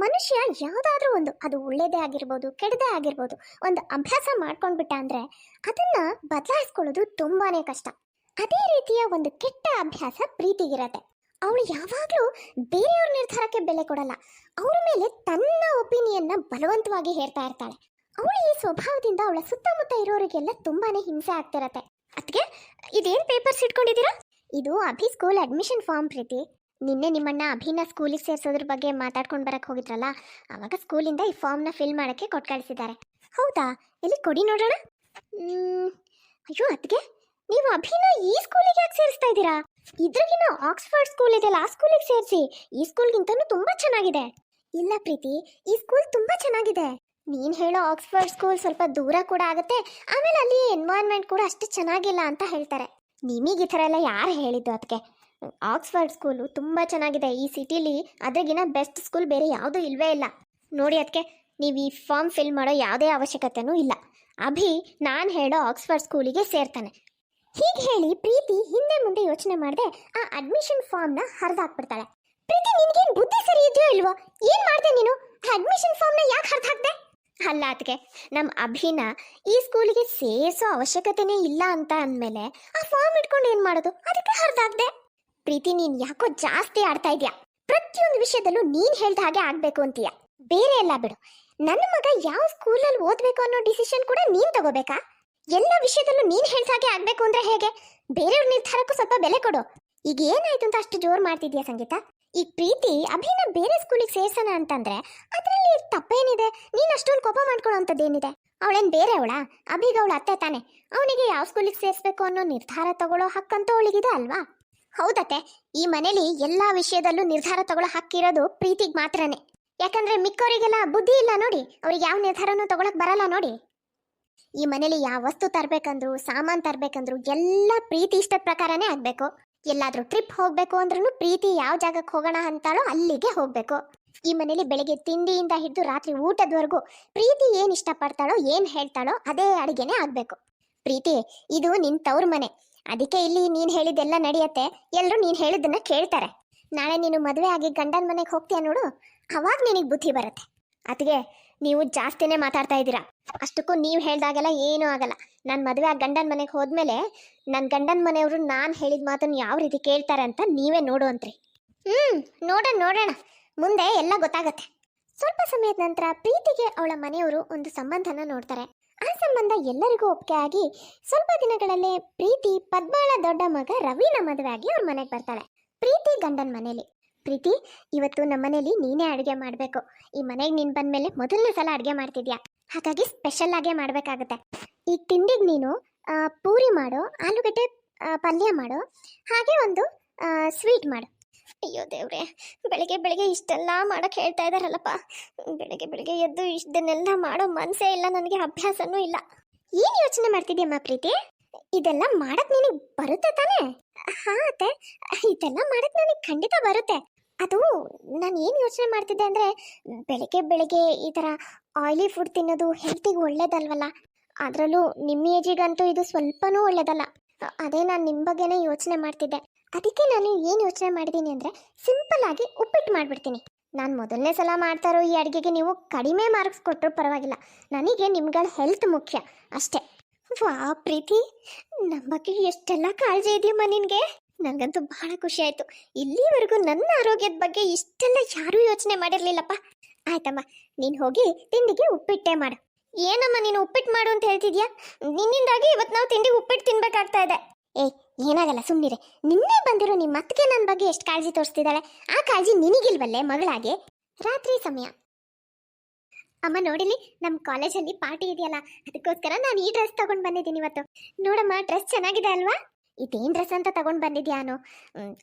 ಮನುಷ್ಯ ಯಾವುದಾದ್ರೂ ಒಂದು ಅದು ಒಳ್ಳೇದೇ ಆಗಿರ್ಬೋದು ಕೆಡದೇ ಆಗಿರ್ಬೋದು ಒಂದು ಅಭ್ಯಾಸ ಮಾಡ್ಕೊಂಡ್ಬಿಟ್ಟ ಅಂದ್ರೆ ಅದನ್ನ ಬದಲಾಯಿಸ್ಕೊಳ್ಳೋದು ತುಂಬಾನೇ ಕಷ್ಟ. ಅದೇ ರೀತಿಯ ಒಂದು ಕೆಟ್ಟ ಅಭ್ಯಾಸ ಪ್ರೀತಿಗಿರತ್ತೆ. ಅವಳು ಯಾವಾಗಲೂ ಬೇರೆಯವ್ರ ನಿರ್ಧಾರಕ್ಕೆ ಬೆಲೆ ಕೊಡಲ್ಲ. ಅವ್ರ ಮೇಲೆ ತನ್ನ ಒಪಿನಿಯನ್ನ ಬಲವಂತವಾಗಿ ಹೇರ್ತಾ ಇರ್ತಾಳೆ. ಅವಳು ಈ ಸ್ವಭಾವದಿಂದ ಅವಳ ಸುತ್ತಮುತ್ತ ಇರೋರಿಗೆಲ್ಲ ತುಂಬಾನೇ ಹಿಂಸೆ ಆಗ್ತಿರತ್ತೆ. ಅದಕ್ಕೆ ಇದೇನ್ ಪೇಪರ್ಸ್ ಇಟ್ಕೊಂಡಿದ್ದೀರಾ? ಇದು ಅಭಿ ಸ್ಕೂಲ್ ಅಡ್ಮಿಷನ್ ಫಾರ್ಮ್ ಪ್ರೀತಿ. ನಿನ್ನೆ ನಿಮ್ಮಣ್ಣ ಅಭಿನ ಸ್ಕೂಲಿಗೆ ಸೇರ್ಸೋದ್ರ ಬಗ್ಗೆ ಮಾತಾಡ್ಕೊಂಡು ಬರಕ್ಕೆ ಹೋಗಿದ್ರಲ್ಲ, ಅವಾಗ ಸ್ಕೂಲಿಂದ ಈ ಫಾರ್ಮ್ನ ಫಿಲ್ ಮಾಡೋಕ್ಕೆ ಕೊಟ್ಟು ಕಳಿಸಿದ್ದಾರೆ. ಹೌದಾ? ಎಲ್ಲಿ ಕೊಡಿ ನೋಡೋಣ. ಅಯ್ಯೋ ಅದಕ್ಕೆ ನೀವು ಅಭಿನ ಈ ಸ್ಕೂಲಿಗೆ ಯಾಕೆ ಸೇರಿಸ್ತಾ ಇದ್ದೀರಾ? ಇದ್ರಗಿನ ಆಕ್ಸ್ಫರ್ಡ್ ಸ್ಕೂಲ್ ಇದೆಯಲ್ಲ, ಆ ಸ್ಕೂಲಿಗೆ ಸೇರಿಸಿ. ಈ ಸ್ಕೂಲ್ಗಿಂತನೂ ತುಂಬಾ ಚೆನ್ನಾಗಿದೆ. ಇಲ್ಲ ಪ್ರೀತಿ, ಈ ಸ್ಕೂಲ್ ತುಂಬಾ ಚೆನ್ನಾಗಿದೆ. ನೀನು ಹೇಳೋ ಆಕ್ಸ್ಫರ್ಡ್ ಸ್ಕೂಲ್ ಸ್ವಲ್ಪ ದೂರ ಕೂಡ ಆಗುತ್ತೆ, ಆಮೇಲೆ ಅಲ್ಲಿ ಎನ್ವೈರ್ನ್ಮೆಂಟ್ ಕೂಡ ಅಷ್ಟು ಚೆನ್ನಾಗಿಲ್ಲ ಅಂತ ಹೇಳ್ತಾರೆ. ನಿಮಗೆ ಈ ಥರ ಎಲ್ಲ ಯಾರು ಹೇಳಿದ್ದು? ಅದಕ್ಕೆ ಆಕ್ಸ್ಫರ್ಡ್ ಸ್ಕೂಲು ತುಂಬ ಚೆನ್ನಾಗಿದೆ ಈ ಸಿಟಿಲಿ. ಅದ್ರಗಿನ ಬೆಸ್ಟ್ ಸ್ಕೂಲ್ ಬೇರೆ ಯಾವುದೂ ಇಲ್ವೇ ಇಲ್ಲ. ನೋಡಿ ಅದಕ್ಕೆ ನೀವು ಈ ಫಾರ್ಮ್ ಫಿಲ್ ಮಾಡೋ ಯಾವುದೇ ಅವಶ್ಯಕತೆನೂ ಇಲ್ಲ. ಅಭಿ ನಾನು ಹೇಳೋ ಆಕ್ಸ್ಫರ್ಡ್ ಸ್ಕೂಲಿಗೆ ಸೇರ್ತಾನೆ. ಹೀಗೆ ಹೇಳಿ ಪ್ರೀತಿ ಹಿಂದೆ ಮುಂದೆ ಯೋಚನೆ ಮಾಡದೆ ಆ ಅಡ್ಮಿಷನ್ ಫಾರ್ಮ್ನ ಹರಿದಾಕ್ಬಿಡ್ತಾಳೆ. ಪ್ರೀತಿ, ನಿನ್ಗೇನು ಬುದ್ಧಿ ಸರಿ ಇದೆಯೋ ಇಲ್ವೋ? ಏನು ಮಾಡಿದೆ ನೀನು? ಅಡ್ಮಿಷನ್ ಫಾರ್ಮ್ನ ಯಾಕೆ ಹರಿದಾಕ್ದೆ? ಅಲ್ಲ ಅದಕ್ಕೆ ನಮ್ಮ ಅಭಿನ ಈ ಸ್ಕೂಲಿಗೆ ಸೇರಿಸೋ ಅವಶ್ಯಕತೆನೇ ಇಲ್ಲ ಅಂತ ಅಂದಮೇಲೆ ಆ ಫಾರ್ಮ್ ಇಟ್ಕೊಂಡು ಏನು ಮಾಡೋದು? ಅದಕ್ಕೆ ಹರಿದಾಕ್ದೆ. ಪ್ರೀತಿ, ನೀನು ಯಾಕೋ ಜಾಸ್ತಿ ಆಡ್ತಾ ಇದೆಯಾ. ಪ್ರತಿಯೊಂದು ವಿಷಯದಲ್ಲೂ ನೀನು ಹೇಳ್ದ ಹಾಗೆ ಆಗಬೇಕು ಅಂತೀಯ. ಬೇರೆ ಎಲ್ಲ ಬಿಡು, ನನ್ನ ಮಗ ಯಾವ ಸ್ಕೂಲಲ್ಲಿ ಓದಬೇಕು ಅನ್ನೋ ಡಿಸಿಷನ್ ಕೂಡ ನೀನು ತಗೋಬೇಕಾ? ಎಲ್ಲ ವಿಷಯದಲ್ಲೂ ನೀನು ಹೇಳ್ದ ಹಾಗೆ ಆಗಬೇಕು ಅಂದ್ರೆ ಹೇಗೆ? ಬೇರೆಯವ್ರ ನಿರ್ಧಾರಕ್ಕೂ ಸ್ವಲ್ಪ ಬೆಲೆ ಕೊಡು. ಈಗ ಏನಾಯ್ತು ಅಂತ ಅಷ್ಟು ಜೋರು ಮಾಡ್ತಿದ್ಯಾ ಸಂಗೀತ? ಈ ಪ್ರೀತಿ ಅಭಿನ ಬೇರೆ ಸ್ಕೂಲಿಗೆ ಸೇರ್ಸೋಣ ಅಂತಂದ್ರೆ ಅದರಲ್ಲಿ ತಪ್ಪೇನಿದೆ? ನೀನು ಅಷ್ಟೊಂದು ಕೋಪ ಮಾಡ್ಕೊಳ್ಳೋ ಅಂಥದ್ದೇನಿದೆ? ಅವಳೇನು ಬೇರೆ ಅವಳ? ಅಭಿಗ ಅವಳ ಅತ್ತೆ ತಾನೆ. ಅವನಿಗೆ ಯಾವ ಸ್ಕೂಲಿಗೆ ಸೇರಿಸ್ಬೇಕು ಅನ್ನೋ ನಿರ್ಧಾರ ತಗೊಳ್ಳೋ ಹಕ್ಕಂತೂ ಅವಳಿಗಿದೆ ಅಲ್ವಾ? ಹೌದತ್ತೆ, ಈ ಮನೇಲಿ ಎಲ್ಲಾ ವಿಷಯದಲ್ಲೂ ನಿರ್ಧಾರ ತಗೊಳ್ಳೋ ಹಕ್ಕಿರೋದು ಪ್ರೀತಿಗೆ ಮಾತ್ರನೇ. ಯಾಕಂದ್ರೆ ಮಿಕ್ಕವರಿಗೆಲ್ಲ ಬುದ್ಧಿ ಇಲ್ಲ ನೋಡಿ, ಅವ್ರಿಗೆ ಯಾವ ನಿರ್ಧಾರನೂ ತಗೊಳಕ್ ಬರಲ್ಲ ನೋಡಿ. ಈ ಮನೇಲಿ ಯಾವ ವಸ್ತು ತರಬೇಕಂದ್ರು ಸಾಮಾನು ತರಬೇಕಂದ್ರು ಎಲ್ಲ ಪ್ರೀತಿ ಇಷ್ಟದ ಪ್ರಕಾರನೇ ಆಗಬೇಕು. ಎಲ್ಲಾದ್ರೂ ಟ್ರಿಪ್ ಹೋಗ್ಬೇಕು ಅಂದ್ರೂ ಪ್ರೀತಿ ಯಾವ ಜಾಗಕ್ಕೆ ಹೋಗೋಣ ಅಂತಾಳೋ ಅಲ್ಲಿಗೆ ಹೋಗ್ಬೇಕು. ಈ ಮನೇಲಿ ಬೆಳಿಗ್ಗೆ ತಿಂಡಿಯಿಂದ ಹಿಡಿದು ರಾತ್ರಿ ಊಟದವರೆಗೂ ಪ್ರೀತಿ ಏನು ಇಷ್ಟಪಡ್ತಾಳೋ ಏನು ಹೇಳ್ತಾಳೋ ಅದೇ ಅಡುಗೆನೇ ಆಗಬೇಕು. ಪ್ರೀತಿ, ಇದು ನಿನ್ನ ತವ್ರ ಮನೆ. ಅದಕ್ಕೆ ಇಲ್ಲಿ ನೀನು ಹೇಳಿದ್ದೆಲ್ಲ ನಡೆಯುತ್ತೆ. ಎಲ್ಲರೂ ನೀನು ಹೇಳಿದ್ದನ್ನ ಕೇಳ್ತಾರೆ. ನಾಳೆ ನೀನು ಮದುವೆ ಆಗಿ ಗಂಡನ ಮನೆಗೆ ಹೋಗ್ತೀಯ ನೋಡು, ಅವಾಗ ನಿನಗೆ ಬುದ್ಧಿ ಬರುತ್ತೆ. ಅದಕ್ಕೆ ನೀವು ಜಾಸ್ತಿನೇ ಮಾತಾಡ್ತಾ ಇದ್ದೀರಾ. ಅಷ್ಟಕ್ಕೂ ನೀವು ಹೇಳ್ದಾಗೆಲ್ಲ ಏನೂ ಆಗಲ್ಲ. ನಾನು ಮದುವೆ ಆಗಿ ಗಂಡನ ಮನೆಗೆ ಹೋದ್ಮೇಲೆ ನನ್ನ ಗಂಡನ ಮನೆಯವರು ನಾನು ಹೇಳಿದ ಮಾತನ್ನು ಯಾವ ರೀತಿ ಕೇಳ್ತಾರೆ ಅಂತ ನೀವೇ ನೋಡು ಅಂತ್ರಿ. ನೋಡೋಣ, ಮುಂದೆ ಎಲ್ಲ ಗೊತ್ತಾಗತ್ತೆ. ಸ್ವಲ್ಪ ಸಮಯದ ನಂತರ ಪ್ರೀತಿಗೆ ಅವಳ ಮನೆಯವರು ಒಂದು ಸಂಬಂಧನ ನೋಡ್ತಾರೆ. ಆ ಸಂಬಂಧ ಎಲ್ಲರಿಗೂ ಒಪ್ಪಿಗೆ ಆಗಿ ಸ್ವಲ್ಪ ದಿನಗಳಲ್ಲೇ ಪ್ರೀತಿ ಪದ್ಮಾಳ ದೊಡ್ಡ ಮಗ ರವಿನ ಮದುವೆ ಆಗಿ ಅವ್ರ ಮನೆಗೆ ಬರ್ತಾಳೆ. ಪ್ರೀತಿ ಗಂಡನ ಮನೇಲಿ. ಪ್ರೀತಿ, ಇವತ್ತು ನಮ್ಮ ಮನೇಲಿ ನೀನೇ ಅಡುಗೆ ಮಾಡಬೇಕು. ಈ ಮನೆಗೆ ನೀನು ಬಂದಮೇಲೆ ಮೊದಲನೇ ಸಲ ಅಡುಗೆ ಮಾಡ್ತಿದ್ಯಾ, ಹಾಗಾಗಿ ಸ್ಪೆಷಲ್ ಆಗೇ ಮಾಡಬೇಕಾಗುತ್ತೆ. ಈ ತಿಂಡಿಗೆ ನೀನು ಪೂರಿ ಮಾಡು, ಆಲೂಗಡ್ಡೆ ಪಲ್ಯ ಮಾಡು, ಹಾಗೆ ಒಂದು ಸ್ವೀಟ್ ಮಾಡು. ಅಯ್ಯೋ ದೇವ್ರೆ, ಬೆಳಿಗ್ಗೆ ಇಷ್ಟೆಲ್ಲ ಮಾಡೋಕ್ಕೆ ಹೇಳ್ತಾ ಇದ್ದಾರಲ್ಲಪ್ಪ. ಬೆಳಿಗ್ಗೆ ಎದ್ದು ಇಷ್ಟನ್ನೆಲ್ಲ ಮಾಡೋ ಮನಸ್ಸೇ ಇಲ್ಲ ನನಗೆ, ಅಭ್ಯಾಸನೂ ಇಲ್ಲ. ಏನು ಯೋಚನೆ ಮಾಡ್ತಿದ್ಯಮ್ಮ ಪ್ರೀತಿ? ಇದೆಲ್ಲ ಮಾಡಕ್ ನಿನಗೆ ಬರುತ್ತೆ ತಾನೇ? ಹಾ ಅತ್ತೆ, ಇದೆಲ್ಲ ಮಾಡಕ್ ನನಗೆ ಖಂಡಿತ ಬರುತ್ತೆ. ಅದು ನಾನು ಏನು ಯೋಚನೆ ಮಾಡ್ತಿದ್ದೆ ಅಂದರೆ, ಬೆಳಿಗ್ಗೆ ಈ ಥರ ಆಯಿಲಿ ಫುಡ್ ತಿನ್ನೋದು ಹೆಲ್ತಿಗೆ ಒಳ್ಳೇದಲ್ವಲ್ಲ. ಅದರಲ್ಲೂ ನಿಮ್ಮ ಏಜಿಗಂತೂ ಇದು ಸ್ವಲ್ಪನೂ ಒಳ್ಳೇದಲ್ಲ. ಅದೇ ನಾನು ನಿಮ್ಮ ಬಗ್ಗೆನೇ ಯೋಚನೆ ಮಾಡ್ತಿದ್ದೆ. ಅದಕ್ಕೆ ನಾನು ಏನು ಯೋಚನೆ ಮಾಡಿದ್ದೀನಿ ಅಂದರೆ, ಸಿಂಪಲ್ ಆಗಿ ಉಪ್ಪಿಟ್ಟು ಮಾಡಿಬಿಡ್ತೀನಿ. ನಾನು ಮೊದಲನೇ ಸಲ ಮಾಡ್ತಾ ಇರೋ ಈ ಅಡುಗೆಗೆ ನೀವು ಕಡಿಮೆ ಮಾರ್ಕ್ಸ್ ಕೊಟ್ಟರು ಪರವಾಗಿಲ್ಲ, ನನಗೆ ನಿಮ್ಗಳ ಹೆಲ್ತ್ ಮುಖ್ಯ ಅಷ್ಟೇ. ವಾ ಪ್ರೀತಿ, ನಮ್ಮ ಬಗ್ಗೆ ಎಷ್ಟೆಲ್ಲ ಕಾಳಜಿ ಇದೆಯಮ್ಮ ನಿನಗೆ. ನನಗಂತೂ ಬಹಳ ಖುಷಿ ಆಯಿತು. ಇಲ್ಲಿವರೆಗೂ ನನ್ನ ಆರೋಗ್ಯದ ಬಗ್ಗೆ ಇಷ್ಟೆಲ್ಲ ಯಾರೂ ಯೋಚನೆ ಮಾಡಿರಲಿಲ್ಲಪ್ಪ. ಆಯ್ತಮ್ಮ, ನೀನು ಹೋಗಿ ತಿಂಡಿಗೆ ಉಪ್ಪಿಟ್ಟೆ ಮಾಡು. ಏನಮ್ಮ ನೀನು ಉಪ್ಪಿಟ್ಟು ಮಾಡು ಅಂತ ಹೇಳ್ತಿದ್ಯಾ? ನಿನ್ನಿಂದಾಗಿ ಇವತ್ತು ನಾವು ತಿಂಡಿಗೆ ಉಪ್ಪಿಟ್ಟು ತಿನ್ಬೇಕಾಗ್ತಾ ಇದೆ. ಏನಾಗಲ್ಲ, ಸುಮ್ಮನಿರೆ. ನಿನ್ನೆ ಬಂದಿರೋ ನಿಮ್ಮ ಅತ್ತಿಗೆ ನನ್ನ ಬಗ್ಗೆ ಎಷ್ಟು ಕಾಳಜಿ ತೋರಿಸ್ತಿದ್ದಾಳೆ. ಆ ಕಾಳಜಿ ನಿನಗಿಲ್ವಲ್ಲೇ ಮಗಳಾಗೆ? ರಾತ್ರಿ ಸಮಯ. ಅಮ್ಮ ನೋಡಿಲಿ, ನಮ್ಮ ಕಾಲೇಜಲ್ಲಿ ಪಾರ್ಟಿ ಇದೆಯಲ್ಲ, ಅದಕ್ಕೋಸ್ಕರ ನಾನು ಈ ಡ್ರೆಸ್ ತಗೊಂಡು ಬಂದಿದ್ದೀನಿ ಇವತ್ತು. ನೋಡಮ್ಮ, ಡ್ರೆಸ್ ಚೆನ್ನಾಗಿದೆ ಅಲ್ವಾ? ಇದೇನು ಡ್ರೆಸ್ ಅಂತ ತಗೊಂಡು ಬಂದಿದ್ಯಾನು?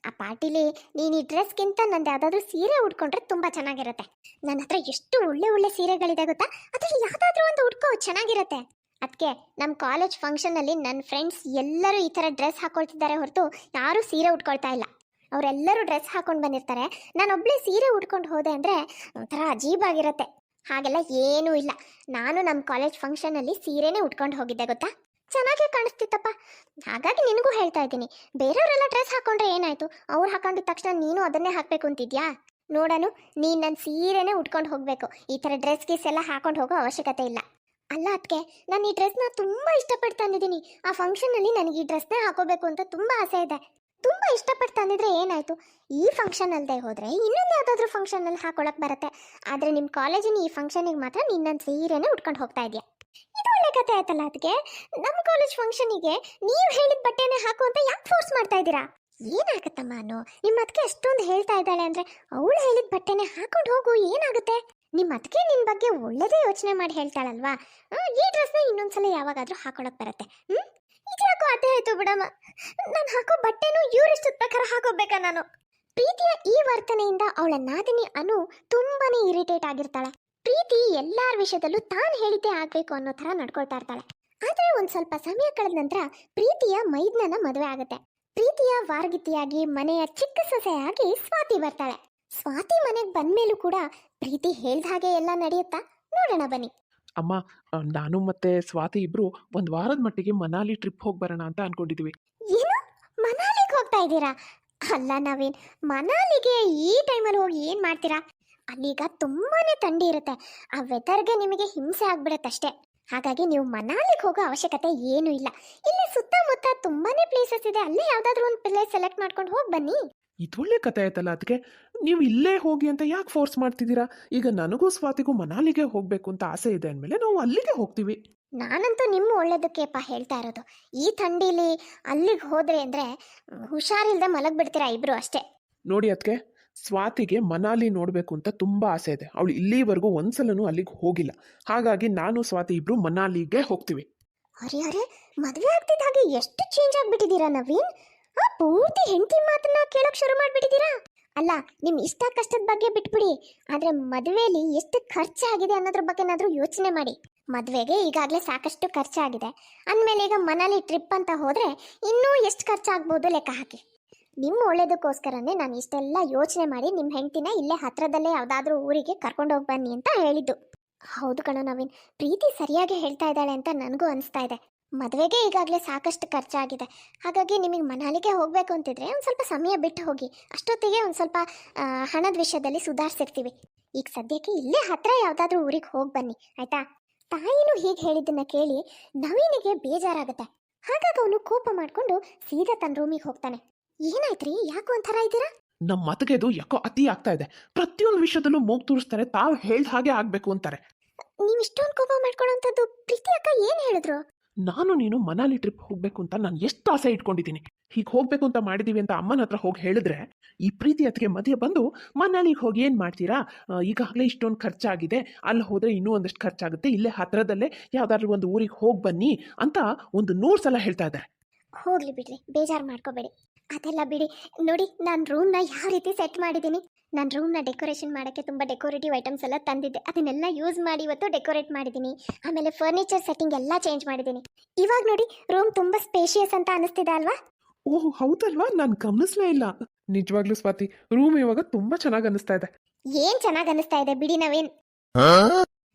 ಆ ಪಾರ್ಟಿಲಿ ನೀನು ಈ ಡ್ರೆಸ್ಗಿಂತ ನಂದು ಯಾವುದಾದ್ರೂ ಸೀರೆ ಉಟ್ಕೊಂಡ್ರೆ ತುಂಬ ಚೆನ್ನಾಗಿರುತ್ತೆ. ನನ್ನ ಹತ್ರ ಎಷ್ಟು ಒಳ್ಳೆ ಸೀರೆಗಳಿದೆ ಗೊತ್ತಾ? ಅದ್ರಲ್ಲಿ ಯಾವುದಾದ್ರೂ ಒಂದು ಉಟ್ಕೋ, ಚೆನ್ನಾಗಿರುತ್ತೆ. ಅದಕ್ಕೆ ನಮ್ಮ ಕಾಲೇಜ್ ಫಂಕ್ಷನಲ್ಲಿ ನನ್ನ ಫ್ರೆಂಡ್ಸ್ ಎಲ್ಲರೂ ಈ ಥರ ಡ್ರೆಸ್ ಹಾಕೊಳ್ತಿದ್ದಾರೆ ಹೊರತು ಯಾರೂ ಸೀರೆ ಉಟ್ಕೊಳ್ತಾ ಇಲ್ಲ. ಅವರೆಲ್ಲರೂ ಡ್ರೆಸ್ ಹಾಕೊಂಡು ಬಂದಿರ್ತಾರೆ. ನಾನೊಬ್ಬಳೇ ಸೀರೆ ಉಟ್ಕೊಂಡು ಹೋದೆ ಅಂದರೆ ಒಂಥರ ಅಜೀಬಾಗಿರುತ್ತೆ. ಹಾಗೆಲ್ಲ ಏನೂ ಇಲ್ಲ. ನಾನು ನಮ್ಮ ಕಾಲೇಜ್ ಫಂಕ್ಷನಲ್ಲಿ ಸೀರೆನೇ ಉಟ್ಕೊಂಡು ಹೋಗಿದ್ದೆ ಗೊತ್ತಾ? ಚೆನ್ನಾಗೇ ಕಾಣಿಸ್ತಿತ್ತಪ್ಪ. ಹಾಗಾಗಿ ನಿನಗೂ ಹೇಳ್ತಾ ಇದ್ದೀನಿ, ಬೇರೆಯವರೆಲ್ಲ ಡ್ರೆಸ್ ಹಾಕೊಂಡ್ರೆ ಏನಾಯ್ತು? ಅವ್ರು ಹಾಕೊಂಡಿದ ತಕ್ಷಣ ನೀನು ಅದನ್ನೇ ಹಾಕಬೇಕು ಅಂತಿದ್ಯಾ? ನೋಡನು, ನೀನು ನನ್ನ ಸೀರೆನೇ ಉಟ್ಕೊಂಡು ಹೋಗಬೇಕು. ಈ ಥರ ಡ್ರೆಸ್ ಗೀಸ್ ಎಲ್ಲ ಹಾಕೊಂಡು ಹೋಗೋ ಅವಶ್ಯಕತೆ ಇಲ್ಲ. ಅಲ್ಲ ಅದಕ್ಕೆ ನಾನು ಈ ಡ್ರೆಸ್ನ ತುಂಬ ಇಷ್ಟಪಟ್ಟು ತಂದಿದ್ದೀನಿ. ಆ ಫಂಕ್ಷನಲ್ಲಿ ನನಗೆ ಈ ಡ್ರೆಸ್ನೇ ಹಾಕೋಬೇಕು ಅಂತ ತುಂಬ ಆಸೆ ಇದೆ. ತುಂಬ ಇಷ್ಟಪಟ್ಟು ತಂದಿದ್ರೆ ಏನಾಯಿತು, ಈ ಫಂಕ್ಷನ್ ಅಲ್ಲದೆ ಹೋದರೆ ಇನ್ನೊಂದು ಯಾವುದಾದ್ರೂ ಫಂಕ್ಷನಲ್ಲಿ ಹಾಕೊಳಕ್ಕೆ ಬರುತ್ತೆ. ಆದರೆ ನಿಮ್ಮ ಕಾಲೇಜಿನ ಈ ಫಂಕ್ಷನಿಗೆ ಮಾತ್ರ ನೀನು ನನ್ನ ಸೀರೆನೇ ಉಟ್ಕೊಂಡು ಹೋಗ್ತಾ ಇದೆಯಾ. ಇದು ಒಳ್ಳೆ ಕತೆ ಆಯ್ತಲ್ಲ. ಅದಕ್ಕೆ ನಮ್ಮ ಕಾಲೇಜ್ ಫಂಕ್ಷನಿಗೆ ನೀವು ಹೇಳಿದ ಬಟ್ಟೆನೇ ಹಾಕು ಅಂತ ಯಾಕೆ ಫೋರ್ಸ್ ಮಾಡ್ತಾ ಇದ್ದೀರಾ? ಏನಾಗುತ್ತಮ್ಮ ಅನ್ನು, ನಿಮ್ಮ ಅದಕ್ಕೆ ಅಷ್ಟೊಂದು ಹೇಳ್ತಾ ಇದ್ದಾಳೆ ಅಂದರೆ ಅವಳು ಹೇಳಿದ ಬಟ್ಟೆನೇ ಹಾಕೊಂಡು ಹೋಗು, ಏನಾಗುತ್ತೆ? ನಿಮ್ಮ ಅದಕ್ಕೆ ನಿನ್ನ ಬಗ್ಗೆ ಒಳ್ಳೆದೇ ಯೋಚನೆ ಮಾಡಿ ಹೇಳ್ತಾಳಲ್ವಾ. ಈ ಡ್ರೆಸ್ನ ಇನ್ನೊಂದ್ಸಲ ಯಾವಾಗಾದರೂ ಹಾಕೊಳಕ್ಕೆ ಬರುತ್ತೆ. ಇದ್ಯಾಕೋ ಅದೇ ಆಯ್ತು ಬಿಡಮ್ಮ. ನಾನು ಹಾಕೋ ಬಟ್ಟೆನೂ ಇವರಿಷ್ಟದ ಪ್ರಕಾರ ಹಾಕೋಬೇಕಾ ನಾನು? ಪ್ರೀತಿಯ ಈ ವರ್ತನೆಯಿಂದ ಅವಳ ನಾದಿನಿ ಅನು ತುಂಬಾನೇ ಇರಿಟೇಟ್ ಆಗಿರ್ತಾಳೆ. ಪ್ರೀತಿ ಎಲ್ಲಾರ ವಿಷಯದಲ್ಲೂ ತಾನು ಹೇಳಿದ್ದೇ ಆಗ್ಬೇಕು ಅನ್ನೋ ಥರ ನಡ್ಕೊಳ್ತಾ ಇರ್ತಾಳೆ. ಆದರೆ ಒಂದು ಸ್ವಲ್ಪ ಸಮಯ ಕಳೆದ ನಂತರ ಪ್ರೀತಿಯ ಮೈದ್ನನ ಮದುವೆ ಆಗುತ್ತೆ. ಪ್ರೀತಿಯ ವಾರ್ಗಿತಿಯಾಗಿ ಮನೆಯ ಚಿಕ್ಕ ಸೊಸೆಯಾಗಿ ಸ್ವಾತಿ ಬರ್ತಾಳೆ. ಸ್ವಾತಿ ಮನೆಗೆ ಬಂದ್ಮೇಲೂ ಕೂಡ ಪ್ರೀತಿ ಹೇಳ್ದ ಹಾಗೆ ಎಲ್ಲ ನಡೆಯುತ್ತಾ? ನೋಡೋಣ ಬನ್ನಿ. ಅಮ್ಮ, ನಾನು ಮತ್ತೆ ಸ್ವಾತಿ ಇಬ್ರು ಒಂದು ವಾರದ ಮಟ್ಟಿಗೆ ಮನಾಲಿ ಟ್ರಿಪ್ ಹೋಗಿ ಬರೋಣ ಅಂತ ಅನ್ಕೊಂಡಿದೀವಿ. ಏನು, ಮನಾಲಿಗೆ ಹೋಗ್ತಾ ಇದ್ದೀರಾ? ಅಲ್ಲ ನವೀನ್, ಮನಾಲಿಗೆ ಈ ಟೈಮಲ್ಲಿ ಹೋಗಿ ಏನು ಮಾಡ್ತೀರಾ? ಅಲ್ಲೀಗ ತುಂಬಾನೇ ಥಂಡಿ ಇರುತ್ತೆ. ಆ ವೆದರ್ಗೆ ನಿಮಗೆ ಹಿಂಸೆ ಆಗ್ಬಿಡತ್ತಷ್ಟೇ. ಹಾಗಾಗಿ ನೀವು ಮನಾಲಿಗೆ ಹೋಗೋ ಅವಶ್ಯಕತೆ ಏನೂ ಇಲ್ಲ. ಇಲ್ಲಿ ಸುತ್ತಮುತ್ತ ತುಂಬಾನೇ ಪ್ಲೇಸಸ್ ಇದೆ. ಅಲ್ಲೇ ಯಾವ್ದಾದ್ರು ಒಂದು ಪ್ಲೇಸ್ ಸೆಲೆಕ್ಟ್ ಮಾಡ್ಕೊಂಡು ಹೋಗಿ ಬನ್ನಿ. ಇದೊಳ್ಳೆ ಕತೆ ಆಯ್ತಲ್ಲ. ಅದಕ್ಕೆ ನೀವು ಇಲ್ಲೇ ಹೋಗಿ ಅಂತ ಯಾಕೆ ಫೋರ್ಸ್ ಮಾಡ್ತಿದ್ದೀರಾ? ಈಗ ನನಗೂ ಸ್ವಾತಿಗೂ ಮನಾಲಿಗೆ ಹೋಗಬೇಕು ಅಂತ ಆಸೆ ಇದೆ ಅಂದಮೇಲೆ ನಾವು ಅಲ್ಲಿಗೆ ಹೋಗ್ತೀವಿ. ನಾನಂತೂ ನಿಮ್ಮ ಒಳ್ಳೇದಕ್ಕೆಪ್ಪ ಹೇಳ್ತಾ ಇರೋದು. ಈ ಥಂಡಿಲಿ ಅಲ್ಲಿಗೆ ಹೋದ್ರೆ ಅಂದರೆ ಹುಷಾರಿಲ್ಲದೆ ಮಲಗಿಬಿಡ್ತೀರಾ ಇಬ್ರು ಅಷ್ಟೇ. ನೋಡಿ ಅದಕ್ಕೆ, ಸ್ವಾತಿಗೆ ಮನಾಲಿ ನೋಡಬೇಕು ಅಂತ ತುಂಬ ಆಸೆ ಇದೆ. ಅವಳು ಇಲ್ಲಿವರೆಗೂ ಒಂದ್ಸಲನೂ ಅಲ್ಲಿಗೆ ಹೋಗಿಲ್ಲ. ಹಾಗಾಗಿ ನಾನು ಸ್ವಾತಿ ಇಬ್ರು ಮನಾಲಿಗೆ ಹೋಗ್ತೀವಿ. ಅರೆ ಅರೆ, ಮದುವೆ ಆಗ್ತಿದ್ದ ಹಾಗೆ ಎಷ್ಟು ಚೇಂಜ್ ಆಗಿಬಿಟ್ಟಿದ್ದೀರಾ ನವೀನ್. ಪೂರ್ತಿ ಹೆಂಡತಿ ಮಾತನ್ನ ಕೇಳೋಕೆ ಶುರು ಮಾಡಿಬಿಟ್ಟಿದ್ದೀರಾ. ಅಲ್ಲ, ನಿಮ್ಮ ಇಷ್ಟ ಕಷ್ಟದ ಬಗ್ಗೆ ಬಿಟ್ಬಿಡಿ, ಆದರೆ ಮದುವೆಯಲ್ಲಿ ಎಷ್ಟು ಖರ್ಚಾಗಿದೆ ಅನ್ನೋದ್ರ ಬಗ್ಗೆನಾದರೂ ಯೋಚನೆ ಮಾಡಿ. ಮದುವೆಗೆ ಈಗಾಗಲೇ ಸಾಕಷ್ಟು ಖರ್ಚಾಗಿದೆ ಅಂದಮೇಲೆ ಈಗ ಮನಾಲಿ ಟ್ರಿಪ್ ಅಂತ ಹೋದರೆ ಇನ್ನೂ ಎಷ್ಟು ಖರ್ಚಾಗ್ಬೋದು ಲೆಕ್ಕ ಹಾಕಿ. ನಿಮ್ಮ ಒಳ್ಳೇದಕ್ಕೋಸ್ಕರನೇ ನಾನು ಇಷ್ಟೆಲ್ಲ ಯೋಚನೆ ಮಾಡಿ ನಿಮ್ಮ ಹೆಂಡತಿನ ಇಲ್ಲೇ ಹತ್ರದಲ್ಲೇ ಯಾವುದಾದ್ರೂ ಊರಿಗೆ ಕರ್ಕೊಂಡು ಹೋಗಿ ಬನ್ನಿ ಅಂತ ಹೇಳಿದ್ದು. ಹೌದು ಕಣೋ ನವೀನ್, ಪ್ರೀತಿ ಸರಿಯಾಗಿ ಹೇಳ್ತಾ ಇದ್ದಾಳೆ ಅಂತ ನನಗೂ ಅನಿಸ್ತಾ ಇದೆ. ಮದುವೆಗೆ ಈಗಾಗಲೇ ಸಾಕಷ್ಟು ಖರ್ಚಾಗಿದೆ. ಹಾಗಾಗಿ ನಿಮಗೆ ಮನಾಲಿಗೆ ಹೋಗಬೇಕು ಅಂತಿದ್ರೆ ಒಂದು ಸ್ವಲ್ಪ ಸಮಯ ಬಿಟ್ಟು ಹೋಗಿ. ಅಷ್ಟೊತ್ತಿಗೆ ಒಂದು ಸ್ವಲ್ಪ ಹಣದ ವಿಷಯದಲ್ಲಿ ಸುಧಾರಿಸಿರ್ತೀವಿ. ಈಗ ಸದ್ಯಕ್ಕೆ ಇಲ್ಲೇ ಹತ್ರ ಯಾವುದಾದ್ರೂ ಊರಿಗೆ ಹೋಗಿ ಬನ್ನಿ, ಆಯಿತಾ? ತಾಯಿನೂ ಹೀಗೆ ಹೇಳಿದ್ದನ್ನು ಕೇಳಿ ನವೀನಿಗೆ ಬೇಜಾರಾಗುತ್ತೆ. ಹಾಗಾಗಿ ಅವನು ಕೋಪ ಮಾಡಿಕೊಂಡು ಸೀದಾ ತನ್ನ ರೂಮಿಗೆ ಹೋಗ್ತಾನೆ. ಏನಾಯ್ತ್ರಿ, ಯಾಕೋ ಒಂಥರ ಇದ್ದೀರಾ? ನಮ್ಮ ಮತಗೆದು ಯಾಕೋ ಅತಿ ಆಗ್ತಾ ಇದೆ. ಪ್ರತಿಯೊಂದು ವಿಷಯದಲ್ಲೂ ಮೂಗು ತೂರಿಸ್ತಾರೆ, ತಾವು ಹೇಳ್ದ ಹಾಗೆ ಆಗಬೇಕು ಅಂತಾರೆ. ನೀವು ಇಷ್ಟೊಂದು ಕೋಪ ಮಾಡ್ಕೊಳ್ಳೋಂಥದ್ದು ಪ್ರೀತಿ ಅಕ್ಕ ಏನು ಹೇಳಿದ್ರು? ನಾನು ನೀನು ಮನಾಲಿ ಟ್ರಿಪ್ ಹೋಗಬೇಕು ಅಂತ ನಾನು ಎಷ್ಟು ಆಸೆ ಇಟ್ಕೊಂಡಿದ್ದೀನಿ. ಹೀಗೆ ಹೋಗಬೇಕು ಅಂತ ಮಾಡಿದ್ದೀವಿ ಅಂತ ಅಮ್ಮನ ಹತ್ರ ಹೋಗಿ ಹೇಳಿದ್ರೆ ಈ ಪ್ರೀತಿ ಅದಕ್ಕೆ ಮಧ್ಯೆ ಬಂದು ಮನಾಲಿಗೆ ಹೋಗಿ ಏನು ಮಾಡ್ತೀರಾ, ಈಗಾಗಲೇ ಇಷ್ಟೊಂದು ಖರ್ಚಾಗಿದೆ, ಅಲ್ಲಿ ಹೋದರೆ ಇನ್ನೂ ಒಂದಷ್ಟು ಖರ್ಚಾಗುತ್ತೆ, ಇಲ್ಲೇ ಹತ್ರದಲ್ಲೇ ಯಾವುದಾದ್ರೂ ಒಂದು ಊರಿಗೆ ಹೋಗಿ ಬನ್ನಿ ಅಂತ ಒಂದು 100 ಸಲ ಹೇಳ್ತಾ ಇದ್ದಾರೆ. ಹೋಗ್ಲಿ ಬಿಡ್ರಿ, ಬೇಜಾರು ಮಾಡ್ಕೋಬೇಡಿ. ಅದೆಲ್ಲ ಬಿಡಿ. ನೋಡಿ, ನಾನು ರೂಮ್ನ ಯಾವ ರೀತಿ ಸೆಟ್ ಮಾಡಿದ್ದೀನಿ. ನಾನು ರೂಮ್ನ ಡೆಕೋರೇಷನ್ ಮಾಡೋಕ್ಕೆ ತುಂಬ ಡೆಕೋರೇಟಿವ್ ಐಟಮ್ಸ್ ಎಲ್ಲ ತಂದಿದ್ದೆ. ಅದನ್ನೆಲ್ಲ ಯೂಸ್ ಮಾಡಿ ಇವತ್ತು ಡೆಕೋರೇಟ್ ಮಾಡಿದ್ದೀನಿ. ಆಮೇಲೆ ಫರ್ನಿಚರ್ ಸೆಟ್ಟಿಂಗ್ ಎಲ್ಲ ಚೇಂಜ್ ಮಾಡಿದ್ದೀನಿ. ಇವಾಗ ನೋಡಿ, ರೂಮ್ ತುಂಬ ಸ್ಪೇಷಿಯಸ್ ಅಂತ ಅನಿಸ್ತಿದೆ ಅಲ್ವಾ? ಓಹ್ ಹೌದಲ್ವಾ, ನಾನು ಗಮನಿಸ್ಲೇ ಇಲ್ಲ. ನಿಜವಾಗ್ಲೂ ಸ್ವಾತಿ, ರೂಮ್ ಇವಾಗ ತುಂಬ ಚೆನ್ನಾಗಿ ಅನಿಸ್ತಾ ಇದೆ. ಏನು ಚೆನ್ನಾಗಿ ಅನಿಸ್ತಾ ಇದೆ ಬಿಡಿ ನವೀನ್.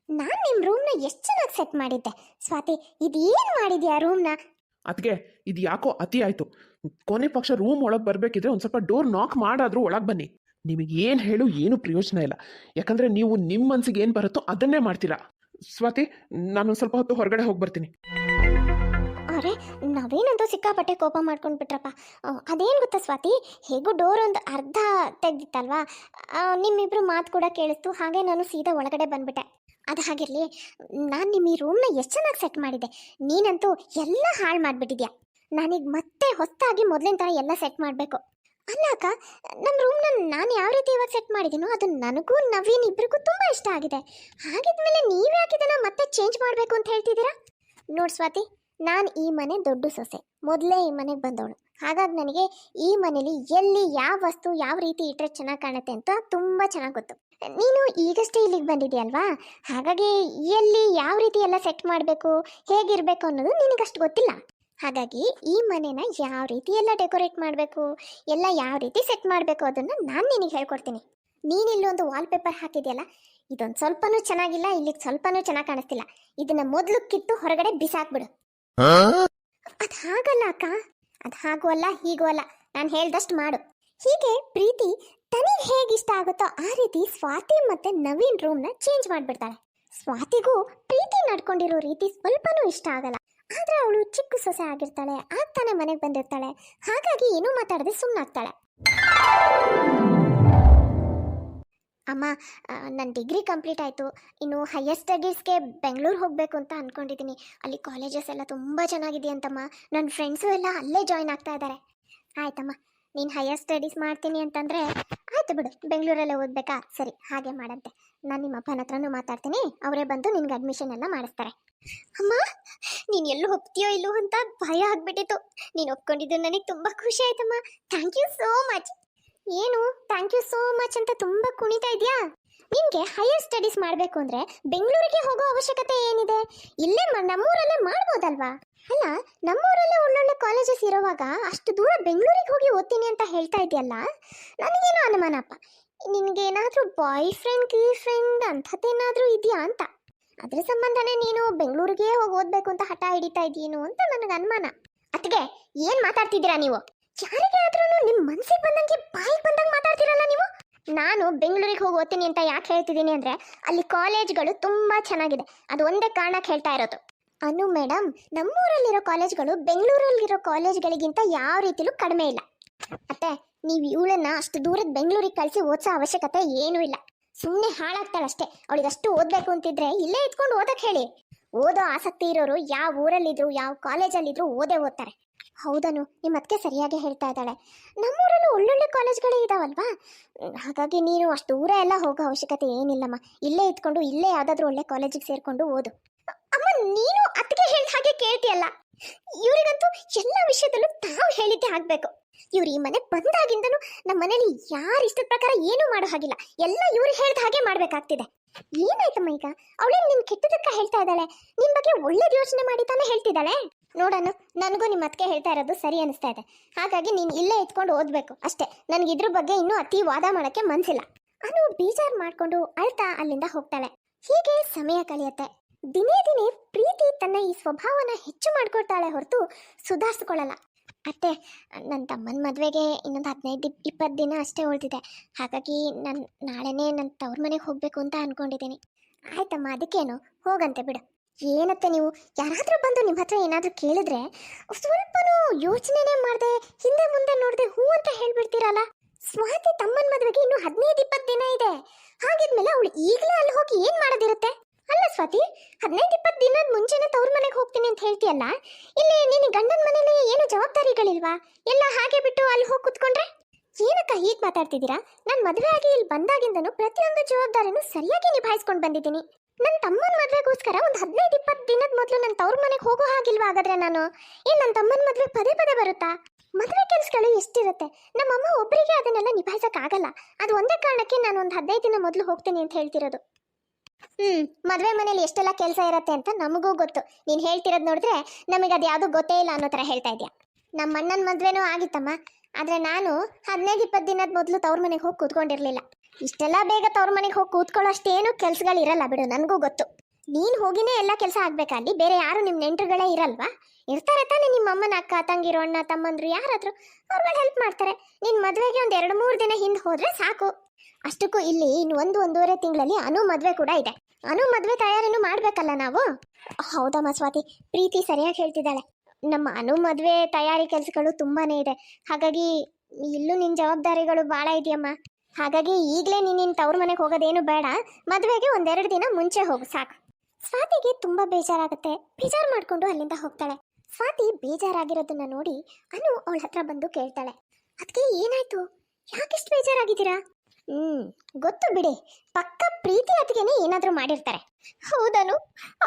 ನಾನು ನಿಮ್ಮ ರೂಮ್ನ ಎಷ್ಟು ಚೆನ್ನಾಗಿ ಸೆಟ್ ಮಾಡಿದ್ದೆ. ಸ್ವಾತಿ, ಇದೇನು ಮಾಡಿದ್ಯಾ ರೂಮ್ನ? ಅದಕ್ಕೆ ಇದು ಯಾಕೋ ಅತಿ ಆಯಿತು. ಕೊನೆ ಪಕ್ಷ ರೂಮ್ ಒಳಗೆ ಬರಬೇಕಿದ್ರೆ ಒಂದು ಸ್ವಲ್ಪ ಡೋರ್ ನಾಕ್ ಮಾಡಾದರೂ ಒಳಗೆ ಬನ್ನಿ. ನಿಮಗೆ ಏನು ಹೇಳು ಏನು ಪ್ರಯೋಜನ ಇಲ್ಲ. ಯಾಕಂದರೆ ನೀವು ನಿಮ್ಮ ಮನಸ್ಸಿಗೆ ಏನು ಬರುತ್ತೋ ಅದನ್ನೇ ಮಾಡ್ತೀರಾ. ಸ್ವಾತಿ, ನಾನೊಂದು ಸ್ವಲ್ಪ ಹೊತ್ತು ಹೊರಗಡೆ ಹೋಗಿ ಬರ್ತೀನಿ. ಅರೆ, ನಾವೇನಂತೂ ಸಿಕ್ಕಾಪಟ್ಟೆ ಕೋಪ ಮಾಡ್ಕೊಂಡು ಬಿಟ್ರಪ್ಪ. ಅದೇನು ಗೊತ್ತಾ ಸ್ವಾತಿ, ಹೇಗೂ ಡೋರ್ ಒಂದು ಅರ್ಧ ತೆಗ್ದಿತ್ತಲ್ವಾ, ನಿಮ್ಮಿಬ್ರು ಮಾತು ಕೂಡ ಕೇಳಿಸ್ತು. ಹಾಗೆ ನಾನು ಸೀದಾ ಒಳಗಡೆ ಬಂದ್ಬಿಟ್ಟೆ. ಅದು ಹಾಗಿರಲಿ, ನಾನು ನಿಮ್ಮ ಈ ರೂಮ್ನ ಎಷ್ಟು ಚೆನ್ನಾಗಿ ಸೆಟ್ ಮಾಡಿದ್ದೆ. ನೀನಂತೂ ಎಲ್ಲ ಹಾಳು ಮಾಡಿಬಿಟ್ಟಿದ್ಯಾ. ನಾನೀಗ ಮತ್ತೆ ಹೊಸದಾಗಿ ಮೊದಲಿನ ಥರ ಎಲ್ಲ ಸೆಟ್ ಮಾಡಬೇಕು. ಅಲ್ಲ ಅಕ್ಕ, ನಮ್ಮ ರೂಮ್ನ ನಾನು ಯಾವ ರೀತಿ ಇವಾಗ ಸೆಟ್ ಮಾಡಿದ್ದೀನೋ ಅದು ನನಗೂ ನವೀನ್ ಇಬ್ಬರಿಗೂ ತುಂಬ ಇಷ್ಟ ಆಗಿದೆ. ಹಾಗಿದ್ಮೇಲೆ ನೀವು ಯಾಕಿದನ್ನ ಮತ್ತೆ ಚೇಂಜ್ ಮಾಡಬೇಕು ಅಂತ ಹೇಳ್ತಿದ್ದೀರಾ? ನೋಡಿ ಸ್ವಾತಿ, ನಾನು ಈ ಮನೆ ದೊಡ್ಡ ಸೊಸೆ, ಮೊದಲೇ ಈ ಮನೆಗೆ ಬಂದವಳು. ಹಾಗಾಗಿ ನನಗೆ ಈ ಮನೇಲಿ ಎಲ್ಲಿ ಯಾವ ವಸ್ತು ಯಾವ ರೀತಿ ಇಟ್ಟರೆ ಚೆನ್ನಾಗಿ ಕಾಣುತ್ತೆ ಅಂತ ತುಂಬ ಚೆನ್ನಾಗಿ ಗೊತ್ತು. ನೀನು ಈಗಷ್ಟೇ ಇಲ್ಲಿಗೆ ಬಂದಿದೆಯಲ್ವಾ, ಹಾಗಾಗಿ ಎಲ್ಲಿ ಯಾವ ರೀತಿ ಎಲ್ಲ ಸೆಟ್ ಮಾಡಬೇಕು, ಹೇಗಿರಬೇಕು ಅನ್ನೋದು ನಿನಗಷ್ಟು ಗೊತ್ತಿಲ್ಲ. ಹಾಗಾಗಿ ಈ ಮನೆನ ಯಾವ ರೀತಿ ಎಲ್ಲ ಡೆಕೋರೇಟ್ ಮಾಡಬೇಕು, ಎಲ್ಲ ಯಾವ ರೀತಿ ಸೆಟ್ ಮಾಡಬೇಕು ಅದನ್ನು ನಾನು ನಿನಗೆ ಹೇಳ್ಕೊಡ್ತೀನಿ. ನೀನು ಇಲ್ಲೊಂದು ವಾಲ್ಪೇಪರ್ ಹಾಕಿದೆಯಲ್ಲ, ಇದೊಂದು ಸ್ವಲ್ಪನೂ ಚೆನ್ನಾಗಿಲ್ಲ, ಇಲ್ಲಿಗೆ ಸ್ವಲ್ಪನೂ ಚೆನ್ನಾಗಿ ಕಾಣಿಸ್ತಿಲ್ಲ. ಇದನ್ನ ಮೊದಲು ಕಿತ್ತು ಹೊರಗಡೆ ಬಿಸಾಕ್ಬಿಡು. ಅದು ಹಾಗಲ್ಲ ಅಕ್ಕ, ಅದು ಹಾಗೂ ಅಲ್ಲ ಹೀಗೂ ಅಲ್ಲ, ನಾನು ಹೇಳ್ದಷ್ಟು ಮಾಡು. ಹೀಗೆ ಪ್ರೀತಿ ತನಗೆ ಹೇಗೆ ಇಷ್ಟ ಆಗುತ್ತೋ ಆ ರೀತಿ ಸ್ವಾತಿ ಮತ್ತೆ ನವೀನ್ ರೂಮ್ನ ಚೇಂಜ್ ಮಾಡಿಬಿಡ್ತಾಳೆ. ಸ್ವಾತಿಗೂ ಪ್ರೀತಿ ನಡ್ಕೊಂಡಿರೋ ರೀತಿ ಸ್ವಲ್ಪನೂ ಇಷ್ಟ ಆಗಲ್ಲ. ಆದ್ರೆ ಅವಳು ಚಿಕ್ಕ ಸೊಸೆ ಆಗಿರ್ತಾಳೆ, ಆಗ್ತಾನೆ ಮನೆಗೆ ಬಂದಿರ್ತಾಳೆ, ಹಾಗಾಗಿ ಏನೂ ಮಾತಾಡದೆ ಸುಮ್ಮನಾಗ್ತಾಳೆ. ಅಮ್ಮ, ನನ್ನ ಡಿಗ್ರಿ ಕಂಪ್ಲೀಟ್ ಆಯಿತು. ಇನ್ನು ಹೈಯರ್ ಸ್ಟಡೀಸ್ಗೆ ಬೆಂಗಳೂರು ಹೋಗಬೇಕು ಅಂತ ಅಂದ್ಕೊಂಡಿದ್ದೀನಿ. ಅಲ್ಲಿ ಕಾಲೇಜಸ್ ಎಲ್ಲ ತುಂಬ ಚೆನ್ನಾಗಿದೆಯಂತಮ್ಮ. ನನ್ನ ಫ್ರೆಂಡ್ಸು ಎಲ್ಲ ಅಲ್ಲೇ ಜಾಯ್ನ್ ಆಗ್ತಾ ಇದ್ದಾರೆ. ಆಯ್ತಮ್ಮ, ನೀನು ಹೈಯರ್ ಸ್ಟಡೀಸ್ ಮಾಡ್ತೀನಿ ಅಂತಂದರೆ ಆಯಿತು ಬಿಡು, ಬೆಂಗಳೂರಲ್ಲೇ ಓದಬೇಕಾ? ಸರಿ, ಹಾಗೆ ಮಾಡಂತೆ. ನಾನು ನಿಮ್ಮ ಅಪ್ಪನ ಹತ್ರನೂ ಮಾತಾಡ್ತೀನಿ, ಅವರೇ ಬಂದು ನಿನ್ಗೆ ಅಡ್ಮಿಷನ್ ಎಲ್ಲ ಮಾಡಿಸ್ತಾರೆ. ಅಮ್ಮ, ನೀನು ಎಲ್ಲೂ ಒಪ್ತೀಯೋ ಇಲ್ಲೋ ಅಂತ ಭಯ ಆಗ್ಬಿಟ್ಟಿತ್ತು. ನೀನು ಒಪ್ಕೊಂಡಿದ್ದು ನನಗೆ ತುಂಬ ಖುಷಿ ಆಯ್ತಮ್ಮ. Thank you so much. ಏನು ಥ್ಯಾಂಕ್ ಯು ಸೋ ಮಚ್ ಅಂತ ತುಂಬ ಕುಣಿತಾ ಇದೆಯಾ? ನಿನಗೆ ಹೈಯರ್ ಸ್ಟಡೀಸ್ ಮಾಡಬೇಕು ಅಂದರೆ ಬೆಂಗಳೂರಿಗೆ ಹೋಗೋ ಅವಶ್ಯಕತೆ ಏನಿದೆ? ಇಲ್ಲೇ ನಮ್ಮೂರಲ್ಲೇ ಮಾಡ್ಬೋದಲ್ವಾ? ಅಲ್ಲ, ನಮ್ಮೂರಲ್ಲೇ ಒಳ್ಳೊಳ್ಳೆ ಕಾಲೇಜಸ್ ಇರೋವಾಗ ಅಷ್ಟು ದೂರ ಬೆಂಗಳೂರಿಗೆ ಹೋಗಿ ಓದ್ತೀನಿ ಅಂತ ಹೇಳ್ತಾ ಇದೆಯಲ್ಲ, ನನಗೇನೋ ಅನುಮಾನಪ್ಪ. ನಿನಗೇನಾದರೂ ಬಾಯ್ ಫ್ರೆಂಡ್ ಗರ್ಲ್ ಫ್ರೆಂಡ್ ಅಂಥದ್ದೇನಾದರೂ ಇದೆಯಾ ಅಂತ. ಅದ್ರ ಸಂಬಂಧನೇ ನೀನು ಬೆಂಗಳೂರಿಗೆ ಹೋಗಿ ಓದಬೇಕು ಅಂತ ಹಠ ಹಿಡಿತಾ ಇದೀನು ಅಂತ ನನಗೆ ಅನುಮಾನ. ಅತ್ತಿಗೆ, ಏನು ಮಾತಾಡ್ತಿದ್ದೀರಾ ನೀವು? ಯಾರಿಗೆ ಆದ್ರೂ ನಿಮ್ಮ ಮನಸ್ಸಿಗೆ ಬಂದಂಗೆ ಬಾಯಿಗೆ ಬಂದಂಗೆ ಮಾತಾಡ್ತಿರಲ್ಲ ನೀವು. ನಾನು ಬೆಂಗಳೂರಿಗೆ ಹೋಗಿ ಓದ್ತೀನಿ ಅಂತ ಯಾಕೆ ಹೇಳ್ತಿದ್ದೀನಿ ಅಂದರೆ ಅಲ್ಲಿ ಕಾಲೇಜ್ಗಳು ತುಂಬ ಚೆನ್ನಾಗಿದೆ, ಅದು ಒಂದೇ ಕಾರಣಕ್ಕೆ ಹೇಳ್ತಾ ಇರೋದು. ಅನು ಮೇಡಮ್, ನಮ್ಮೂರಲ್ಲಿರೋ ಕಾಲೇಜ್ಗಳು ಬೆಂಗಳೂರಲ್ಲಿರೋ ಕಾಲೇಜ್ಗಳಿಗಿಂತ ಯಾವ ರೀತಿಲೂ ಕಡಿಮೆ ಇಲ್ಲ. ಅತ್ತೆ, ನೀವು ಇವಳನ್ನ ಅಷ್ಟು ದೂರದ ಬೆಂಗಳೂರಿಗೆ ಕಳಿಸಿ ಓದಿಸೋ ಅವಶ್ಯಕತೆ ಏನೂ ಇಲ್ಲ. ಸುಮ್ಮನೆ ಹಾಳಾಗ್ತಾಳಷ್ಟೇ. ಅವಳಿಗೆ ಅಷ್ಟು ಓದಬೇಕು ಅಂತಿದ್ರೆ ಇಲ್ಲೇ ಇದ್ಕೊಂಡು ಓದಕ್ಕೆ ಹೇಳಿ. ಓದೋ ಆಸಕ್ತಿ ಇರೋರು ಯಾವ ಊರಲ್ಲಿದ್ರು ಯಾವ ಕಾಲೇಜಲ್ಲಿದ್ರು ಓದ್ತಾರೆ. ಹೌದನು, ನಿಮ್ಮ ಅದಕ್ಕೆ ಸರಿಯಾಗಿ ಹೇಳ್ತಾ ಇದ್ದಾಳೆ. ನಮ್ಮೂರಲ್ಲೂ ಒಳ್ಳೊಳ್ಳೆ ಕಾಲೇಜ್ಗಳೇ ಇದಾವಲ್ವಾ, ಹಾಗಾಗಿ ನೀನು ಅಷ್ಟು ದೂರ ಎಲ್ಲ ಹೋಗೋ ಅವಶ್ಯಕತೆ ಏನಿಲ್ಲಮ್ಮ. ಇಲ್ಲೇ ಇದ್ಕೊಂಡು ಇಲ್ಲೇ ಯಾವುದಾದ್ರೂ ಒಳ್ಳೆ ಕಾಲೇಜಿಗೆ ಸೇರಿಕೊಂಡು ಓದು. ಅಮ್ಮ, ನೀನು ಅದಕ್ಕೆ ಹೇಳಿದ ಹಾಗೆ ಕೇಳ್ತೀಯಲ್ಲ. ಇವರಿಗಂತೂ ಎಲ್ಲ ವಿಷಯದಲ್ಲೂ ತಾವು ಹೇಳಿದ್ದೆ ಆಗಬೇಕು. ಇವ್ರು ಈ ಮನೆ ಬಂದಾಗಿಂದನೂ ನಮ್ಮ ಮನೇಲಿ ಯಾರ ಇಷ್ಟದ ಪ್ರಕಾರ ಏನೂ ಮಾಡೋ ಹಾಗಿಲ್ಲ, ಎಲ್ಲ ಇವ್ರು ಹೇಳಿದ ಹಾಗೆ ಮಾಡ್ಬೇಕಾಗ್ತಿದೆ. ಏನಾಯ್ತಮ್ಮ ಈಗ? ಅವಳೇ ನಿನ್ ಕೆಟ್ಟದಕ್ಕ ಹೇಳ್ತಾ ಇದ್ದಾಳೆ, ನಿನ್ ಬಗ್ಗೆ ಒಳ್ಳೇದು ಯೋಚನೆ ಮಾಡಿ ತಾನೇ ಹೇಳ್ತಿದ್ದಾಳೆ. ನೋಡೋಣ, ನನಗೂ ನಿಮ್ಮ ಅದಕ್ಕೆ ಹೇಳ್ತಾ ಇರೋದು ಸರಿ ಅನಿಸ್ತಾ ಇದೆ. ಹಾಗಾಗಿ ನೀನು ಇಲ್ಲೇ ಇದ್ಕೊಂಡು ಓದಬೇಕು ಅಷ್ಟೇ. ನನಗೆ ಇದ್ರ ಬಗ್ಗೆ ಇನ್ನೂ ಅತಿ ವಾದ ಮಾಡೋಕ್ಕೆ ಮನಸ್ಸಿಲ್ಲ. ಅನು ಬೇಜಾರು ಮಾಡಿಕೊಂಡು ಅಳ್ತಾ ಅಲ್ಲಿಂದ ಹೋಗ್ತಾಳೆ. ಹೀಗೆ ಸಮಯ ಕಳೆಯುತ್ತೆ. ದಿನೇ ದಿನೇ ಪ್ರೀತಿ ತನ್ನ ಈ ಸ್ವಭಾವನ ಹೆಚ್ಚು ಮಾಡ್ಕೊಳ್ತಾಳೆ ಹೊರತು ಸುಧಾರಿಸ್ಕೊಳ್ಳಲ್ಲ. ಅತ್ತೆ, ನನ್ನ ತಮ್ಮನ ಮದುವೆಗೆ ಇನ್ನೊಂದು 15-20 ದಿನ ಅಷ್ಟೇ ಉಳಿದಿದೆ. ಹಾಗಾಗಿ ನಾನು ನಾಳೆನೇ ನನ್ನ ತವ್ರ ಮನೆಗೆ ಹೋಗಬೇಕು ಅಂತ ಅಂದ್ಕೊಂಡಿದ್ದೀನಿ. ಆಯ್ತಮ್ಮ, ಅದಕ್ಕೇನು, ಹೋಗಂತೆ ಬಿಡು. ಏನತ್ತೆ ನೀವು, ಯಾರಾದರೂ ಬಂದು ನಿಮ್ಮ ಹತ್ರ ಏನಾದರೂ ಕೇಳಿದ್ರೆ ಸ್ವಲ್ಪನೂ ಯೋಚನೆನೇ ಮಾಡದೆ ಹಿಂದೆ ಮುಂದೆ ನೋಡದೆ ಹೂ ಅಂತ ಹೇಳ್ಬಿಡ್ತೀರಲ್ಲ. ಸ್ವಾತಿ ತಮ್ಮನ ಮದುವೆಗೆ ಇನ್ನೂ 15-20 ದಿನ ಇದೆ. ಹಾಗಿದ್ಮೇಲೆ ಅವಳು ಈಗಲೇ ಅಲ್ಲಿ ಹೋಗಿ ಏನು ಮಾಡೋದಿರುತ್ತೆ? ಅಲ್ಲ ಸ್ವಾತಿ, 15-20 ದಿನದ ಮುಂಚೆನೇ ತವ್ರ ಮನೆಗೆ ಹೋಗ್ತೀನಿ ಅಂತ ಹೇಳ್ತೀಯಲ್ಲ, ಇಲ್ಲಿ ನಿನ್ನ ಗಂಡನ ಮನೇಲಿ ಏನು ಜವಾಬ್ದಾರಿಗಳಿಲ್ವಾ? ಎಲ್ಲ ಹಾಗೆ ಬಿಟ್ಟು ಅಲ್ಲಿ ಹೋಗಿ ಕುತ್ಕೊಂಡ್ರೆ ಏನಕ್ಕ ಹೀಗೆ ಮಾತಾಡ್ತಿದ್ದೀರಾ? ನಾನು ಮದುವೆ ಆಗಿ ಇಲ್ಲಿ ಬಂದಾಗಿಂದನೂ ಪ್ರತಿಯೊಂದು ಜವಾಬ್ದಾರಿನೂ ಸರಿಯಾಗಿ ನಿಭಾಯಿಸ್ಕೊಂಡು ಬಂದಿದ್ದೀನಿ. ನನ್ನ ತಮ್ಮನ ಮದುವೆಗೋಸ್ಕರ ಒಂದು 15-20 ದಿನದ ಮೊದಲು ನನ್ನ ತವ್ರ ಮನೆಗೆ ಹೋಗೋ ಹಾಗಿಲ್ವಾ? ಹಾಗಾದ್ರೆ ನಾನು ಏನು ನನ್ನ ತಮ್ಮನ ಮದುವೆ ಪದೇ ಪದೇ ಬರುತ್ತಾ? ಮದುವೆ ಕೆಲಸಗಳು ಎಷ್ಟಿರುತ್ತೆ, ನಮ್ಮಮ್ಮ ಒಬ್ಬರಿಗೆ ಅದನ್ನೆಲ್ಲ ನಿಭಾಯಿಸೋಕ್ಕಾಗಲ್ಲ. ಅದು ಒಂದೇ ಕಾರಣಕ್ಕೆ ನಾನು ಒಂದು 15 ದಿನ ಮೊದಲು ಹೋಗ್ತೀನಿ ಅಂತ ಹೇಳ್ತಿರೋದು. ಮದುವೆ ಮನೇಲಿ ಎಷ್ಟೆಲ್ಲ ಕೆಲಸ ಇರುತ್ತೆ ಅಂತ ನಮಗೂ ಗೊತ್ತು. ನೀನು ಹೇಳ್ತಿರೋದು ನೋಡಿದ್ರೆ ನಮಗೆ ಅದು ಯಾವುದೂ ಗೊತ್ತೇ ಇಲ್ಲ ಅನ್ನೋ ಥರ ಹೇಳ್ತಾ ಇದೆಯಾ. ನಮ್ಮ ಅಣ್ಣನ ಮದುವೆನೂ ಆಗಿತ್ತಮ್ಮ, ಆದರೆ ನಾನು 15-20 ದಿನದ ಮೊದಲು ತವ್ರ ಮನೆಗೆ ಹೋಗಿ ಕೂತ್ಕೊಂಡಿರಲಿಲ್ಲ. ಇಷ್ಟೆಲ್ಲ ಬೇಗ ತವ್ರ ಮನೆಗೆ ಹೋಗಿ ಕೂತ್ಕೊಳ್ಳೋ ಅಷ್ಟೇನು ಕೆಲಸಗಳಿರಲ್ಲ ಬಿಡು, ನನಗೂ ಗೊತ್ತು. ನೀನು ಹೋಗಿನೇ ಎಲ್ಲ ಕೆಲಸ ಆಗಬೇಕಲ್ಲಿ, ಬೇರೆ ಯಾರು ನಿಮ್ಮ ನೆಂಟರುಗಳೇ ಇರಲ್ವಾ? ಇರ್ತಾರೆ ತಾನೇ ನಿಮ್ಮ ಅಮ್ಮನ ಅಕ್ಕ ತಂಗಿರೋ ಅಣ್ಣ ತಮ್ಮಂದ್ರು ಯಾರಾದರೂ, ಅವ್ರುಗಳು ಹೆಲ್ಪ್ ಮಾಡ್ತಾರೆ. ನಿನ್ನ ಮದುವೆಗೆ ಒಂದು 2-3 ದಿನ ಹಿಂದೆ ಹೋದರೆ ಸಾಕು. ಅಷ್ಟಕ್ಕೂ ಇಲ್ಲಿ ಇನ್ನು 1-1.5 ತಿಂಗಳಲ್ಲಿ ಅನು ಮದುವೆ ಕೂಡ ಇದೆ. ಅನು ಮದುವೆ ತಯಾರಿನೂ ಮಾಡಬೇಕಲ್ಲ ನಾವು. ಹೌದಮ್ಮ ಸ್ವಾತಿ, ಪ್ರೀತಿ ಸರಿಯಾಗಿ ಹೇಳ್ತಿದ್ದಾಳೆ. ನಮ್ಮ ಅನು ಮದುವೆ ತಯಾರಿ ಕೆಲಸಗಳು ತುಂಬಾ ಇದೆ. ಹಾಗಾಗಿ ಇಲ್ಲೂ ನಿನ್ನ ಜವಾಬ್ದಾರಿಗಳು ಭಾಳ ಇದೆಯಮ್ಮ. ಹಾಗಾಗಿ ಈಗಲೇ ನಿನ್ನ ತವ್ರ ಮನೆಗೆ ಹೋಗೋದೇನು ಬೇಡ, ಮದುವೆಗೆ 1-2 ದಿನ ಮುಂಚೆ ಹೋಗು ಸಾಕು. ಸ್ವಾತಿಗೆ ತುಂಬ ಬೇಜಾರಾಗುತ್ತೆ. ಬೇಜಾರು ಮಾಡಿಕೊಂಡು ಅಲ್ಲಿಂದ ಹೋಗ್ತಾಳೆ. ಸ್ವಾತಿ ಬೇಜಾರಾಗಿರೋದನ್ನ ನೋಡಿ ಅನು ಅವಳ ಹತ್ರ ಬಂದು ಕೇಳ್ತಾಳೆ, ಅದಕ್ಕೆ ಏನಾಯ್ತು, ಯಾಕಿಷ್ಟು ಬೇಜಾರಾಗಿದ್ದೀರಾ? ಗೊತ್ತು ಬಿಡಿ, ಪಕ್ಕ ಪ್ರೀತಿ ಅದಕ್ಕೇನೆ ಏನಾದರೂ ಮಾಡಿರ್ತಾರೆ. ಹೌದನು,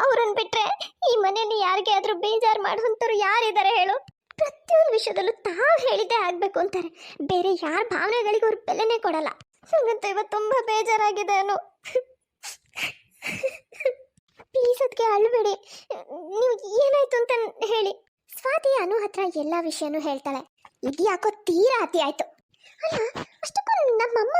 ಅವ್ರನ್ನ ಬಿಟ್ರೆ ಈ ಮನೆಯಲ್ಲಿ ಯಾರಿಗೆ ಆದರೂ ಬೇಜಾರು ಮಾಡುವಂಥವ್ರು ಯಾರಿದ್ದಾರೆ ಹೇಳು? ಪ್ರತಿಯೊಂದು ವಿಷಯದಲ್ಲೂ ತಾವು ಹೇಳಿದ್ದೇ ಆಗಬೇಕು ಅಂತಾರೆ, ಬೇರೆ ಯಾರ ಭಾವನೆಗಳಿಗೆ ಅವ್ರು ಬೆಲೆನೇ ಕೊಡಲ್ಲ. ಹಾಗಂತ ಇವತ್ತು ತುಂಬ ಬೇಜಾರಾಗಿದೆ ಅನು. ಪ್ಲೀಸ್ ಅದಕ್ಕೆ ಅಳ್ಬೇಡಿ, ನೀವು ಏನಾಯ್ತು ಅಂತ ಹೇಳಿ. ಸ್ವಾತಿ ಅನು ಹತ್ರ ಎಲ್ಲ ವಿಷಯನೂ ಹೇಳ್ತಾಳೆ. ಇದು ಯಾಕೋ ತೀರಾ ಅತಿ ಆಯ್ತು. ಅಲ್ಲ, ಅಷ್ಟಕ್ಕೂ ನಮ್ಮಮ್ಮ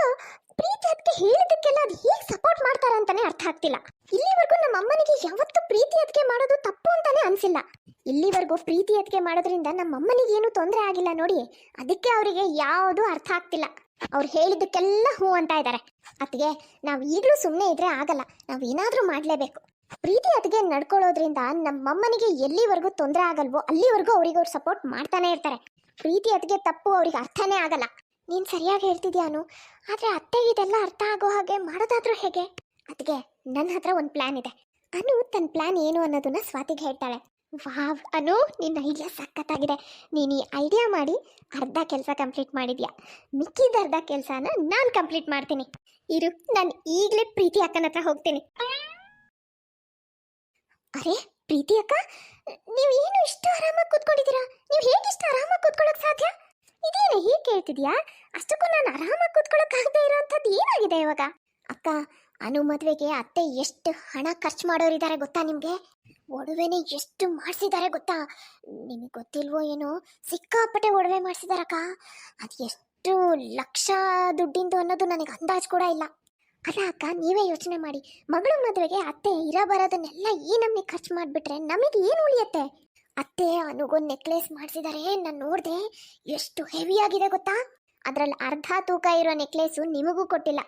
ಪ್ರೀತಿ ಅದಕ್ಕೆ ಅತ್ತೆ ಹೇಳಿದ್ದಕ್ಕೆಲ್ಲ ಅದು ಹೇಗೆ ಸಪೋರ್ಟ್ ಮಾಡ್ತಾರೆ ಅಂತಾನೆ ಅರ್ಥ ಆಗ್ತಿಲ್ಲ. ಇಲ್ಲಿವರೆಗೂ ನಮ್ಮ ಅಮ್ಮನಿಗೆ ಯಾವತ್ತೂ ಪ್ರೀತಿ ಅದಕ್ಕೆ ಮಾಡೋದು ತಪ್ಪು ಅಂತಾನೆ ಅನ್ಸಿಲ್ಲ. ಇಲ್ಲಿವರೆಗೂ ಪ್ರೀತಿ ಅದಕ್ಕೆ ಮಾಡೋದ್ರಿಂದ ನಮ್ಮ ಅಮ್ಮನಿಗೆ ಏನು ತೊಂದರೆ ಆಗಿಲ್ಲ ನೋಡಿ. ಅದಕ್ಕೆ ಅವರಿಗೆ ಯಾವುದು ಅರ್ಥ ಆಗ್ತಿಲ್ಲ. ಅವ್ರು ಹೇಳಿದ್ದಕ್ಕೆಲ್ಲ ಹೂ ಅಂತ ಇದ್ದಾರೆ. ಅದಕ್ಕೆ ನಾವು ಈಗಲೂ ಸುಮ್ಮನೆ ಇದ್ರೆ ಆಗಲ್ಲ, ನಾವು ಏನಾದರೂ ಮಾಡಲೇಬೇಕು. ಪ್ರೀತಿ ಅದಕ್ಕೆ ನಡ್ಕೊಳ್ಳೋದ್ರಿಂದ ನಮ್ಮಮ್ಮನಿಗೆ ಎಲ್ಲಿವರೆಗೂ ತೊಂದರೆ ಆಗಲ್ವೋ ಅಲ್ಲಿವರೆಗೂ ಅವ್ರಿಗೆ ಅವ್ರು ಸಪೋರ್ಟ್ ಮಾಡ್ತಾನೆ ಇರ್ತಾರೆ. ಪ್ರೀತಿ ಅದಕ್ಕೆ ತಪ್ಪು ಅವ್ರಿಗೆ ಅರ್ಥನೇ ಆಗಲ್ಲ. ನೀನು ಸರಿಯಾಗಿ ಹೇಳ್ತಿದ್ಯಾನು, ಆದರೆ ಅತ್ತೆಗೆ ಇದೆಲ್ಲ ಅರ್ಥ ಆಗೋ ಹಾಗೆ ಮಾಡೋದಾದ್ರೂ ಹೇಗೆ? ಅದಕ್ಕೆ ನನ್ನ ಹತ್ರ ಒಂದು ಪ್ಲ್ಯಾನ್ ಇದೆ. ಅನು ತನ್ನ ಪ್ಲ್ಯಾನ್ ಏನು ಅನ್ನೋದನ್ನ ಸ್ವಾತಿಗೆ ಹೇಳ್ತಾಳೆ. ವಾವ್ ಅನು, ನಿನ್ನ ಐಡಿಯಾ ಸಖತ್ತಾಗಿದೆ. ನೀನು ಈ ಐಡಿಯಾ ಮಾಡಿ ಅರ್ಧ ಕೆಲಸ ಕಂಪ್ಲೀಟ್ ಮಾಡಿದ್ಯಾ. ಮಿಕ್ಕಿದ ಅರ್ಧ ಕೆಲಸನ ನಾನು ಕಂಪ್ಲೀಟ್ ಮಾಡ್ತೀನಿ. ಇರು, ನಾನು ಈಗಲೇ ಪ್ರೀತಿ ಅಕ್ಕನ ಹತ್ರ ಹೋಗ್ತೀನಿ. ಅರೆ ಪ್ರೀತಿ ಅಕ್ಕ, ನೀವು ಏನು ಇಷ್ಟು ಆರಾಮಾಗಿ ಕೂತ್ಕೊಂಡಿದ್ದೀರಾ? ನೀವು ಹೇಗೆ ಇಷ್ಟು ಆರಾಮಾಗಿ ಕೂತ್ಕೊಳ್ಳೋಕೆ ಸಾಧ್ಯ? ಇದೇನು ಹೀಗೆ ಕೇಳ್ತಿದ್ಯಾ? ಅಷ್ಟಕ್ಕೂ ನಾನು ಆರಾಮಾಗಿ ಕೂತ್ಕೊಳ್ಳೋಕ್ಕಾಗದೇ ಇರೋವಂಥದ್ದು ಏನಾಗಿದೆ ಇವಾಗ? ಅಕ್ಕ, ಅನು ಮದುವೆಗೆ ಅತ್ತೆ ಎಷ್ಟು ಹಣ ಖರ್ಚು ಮಾಡೋರಿದ್ದಾರೆ ಗೊತ್ತಾ ನಿಮಗೆ? ಒಡವೆನೇ ಎಷ್ಟು ಮಾಡಿಸಿದ್ದಾರೆ ಗೊತ್ತಾ? ನಿಮಗೆ ಗೊತ್ತಿಲ್ವೋ ಏನೋ, ಸಿಕ್ಕಾಪಟ್ಟೆ ಒಡವೆ ಮಾಡಿಸಿದಾರಕ್ಕ. ಅದು ಎಷ್ಟು ಲಕ್ಷ ದುಡ್ಡಿಂದು ಅನ್ನೋದು ನನಗೆ ಅಂದಾಜು ಕೂಡ ಇಲ್ಲ. ಅಲ್ಲ ಅಕ್ಕ, ನೀವೇ ಯೋಚನೆ ಮಾಡಿ. ಮಗಳ ಮದುವೆಗೆ ಅತ್ತೆ ಇರಬರೋದನ್ನೆಲ್ಲ ಈ ನಮಗೆ ಖರ್ಚು ಮಾಡಿಬಿಟ್ರೆ ನಮಗೆ ಏನು ಉಳಿಯುತ್ತೆ? ಅತ್ತೆ ಅನುಗೊಂದು ನೆಕ್ಲೆಸ್ ಮಾಡಿಸಿದ್ದಾರೆ, ನಾನು ನೋಡಿದೆ. ಎಷ್ಟು ಹೆವಿ ಆಗಿದೆ ಗೊತ್ತಾ? ಅದರಲ್ಲಿ ಅರ್ಧ ತೂಕ ಇರೋ ನೆಕ್ಲೆಸು ನಿಮಗೂ ಕೊಟ್ಟಿಲ್ಲ.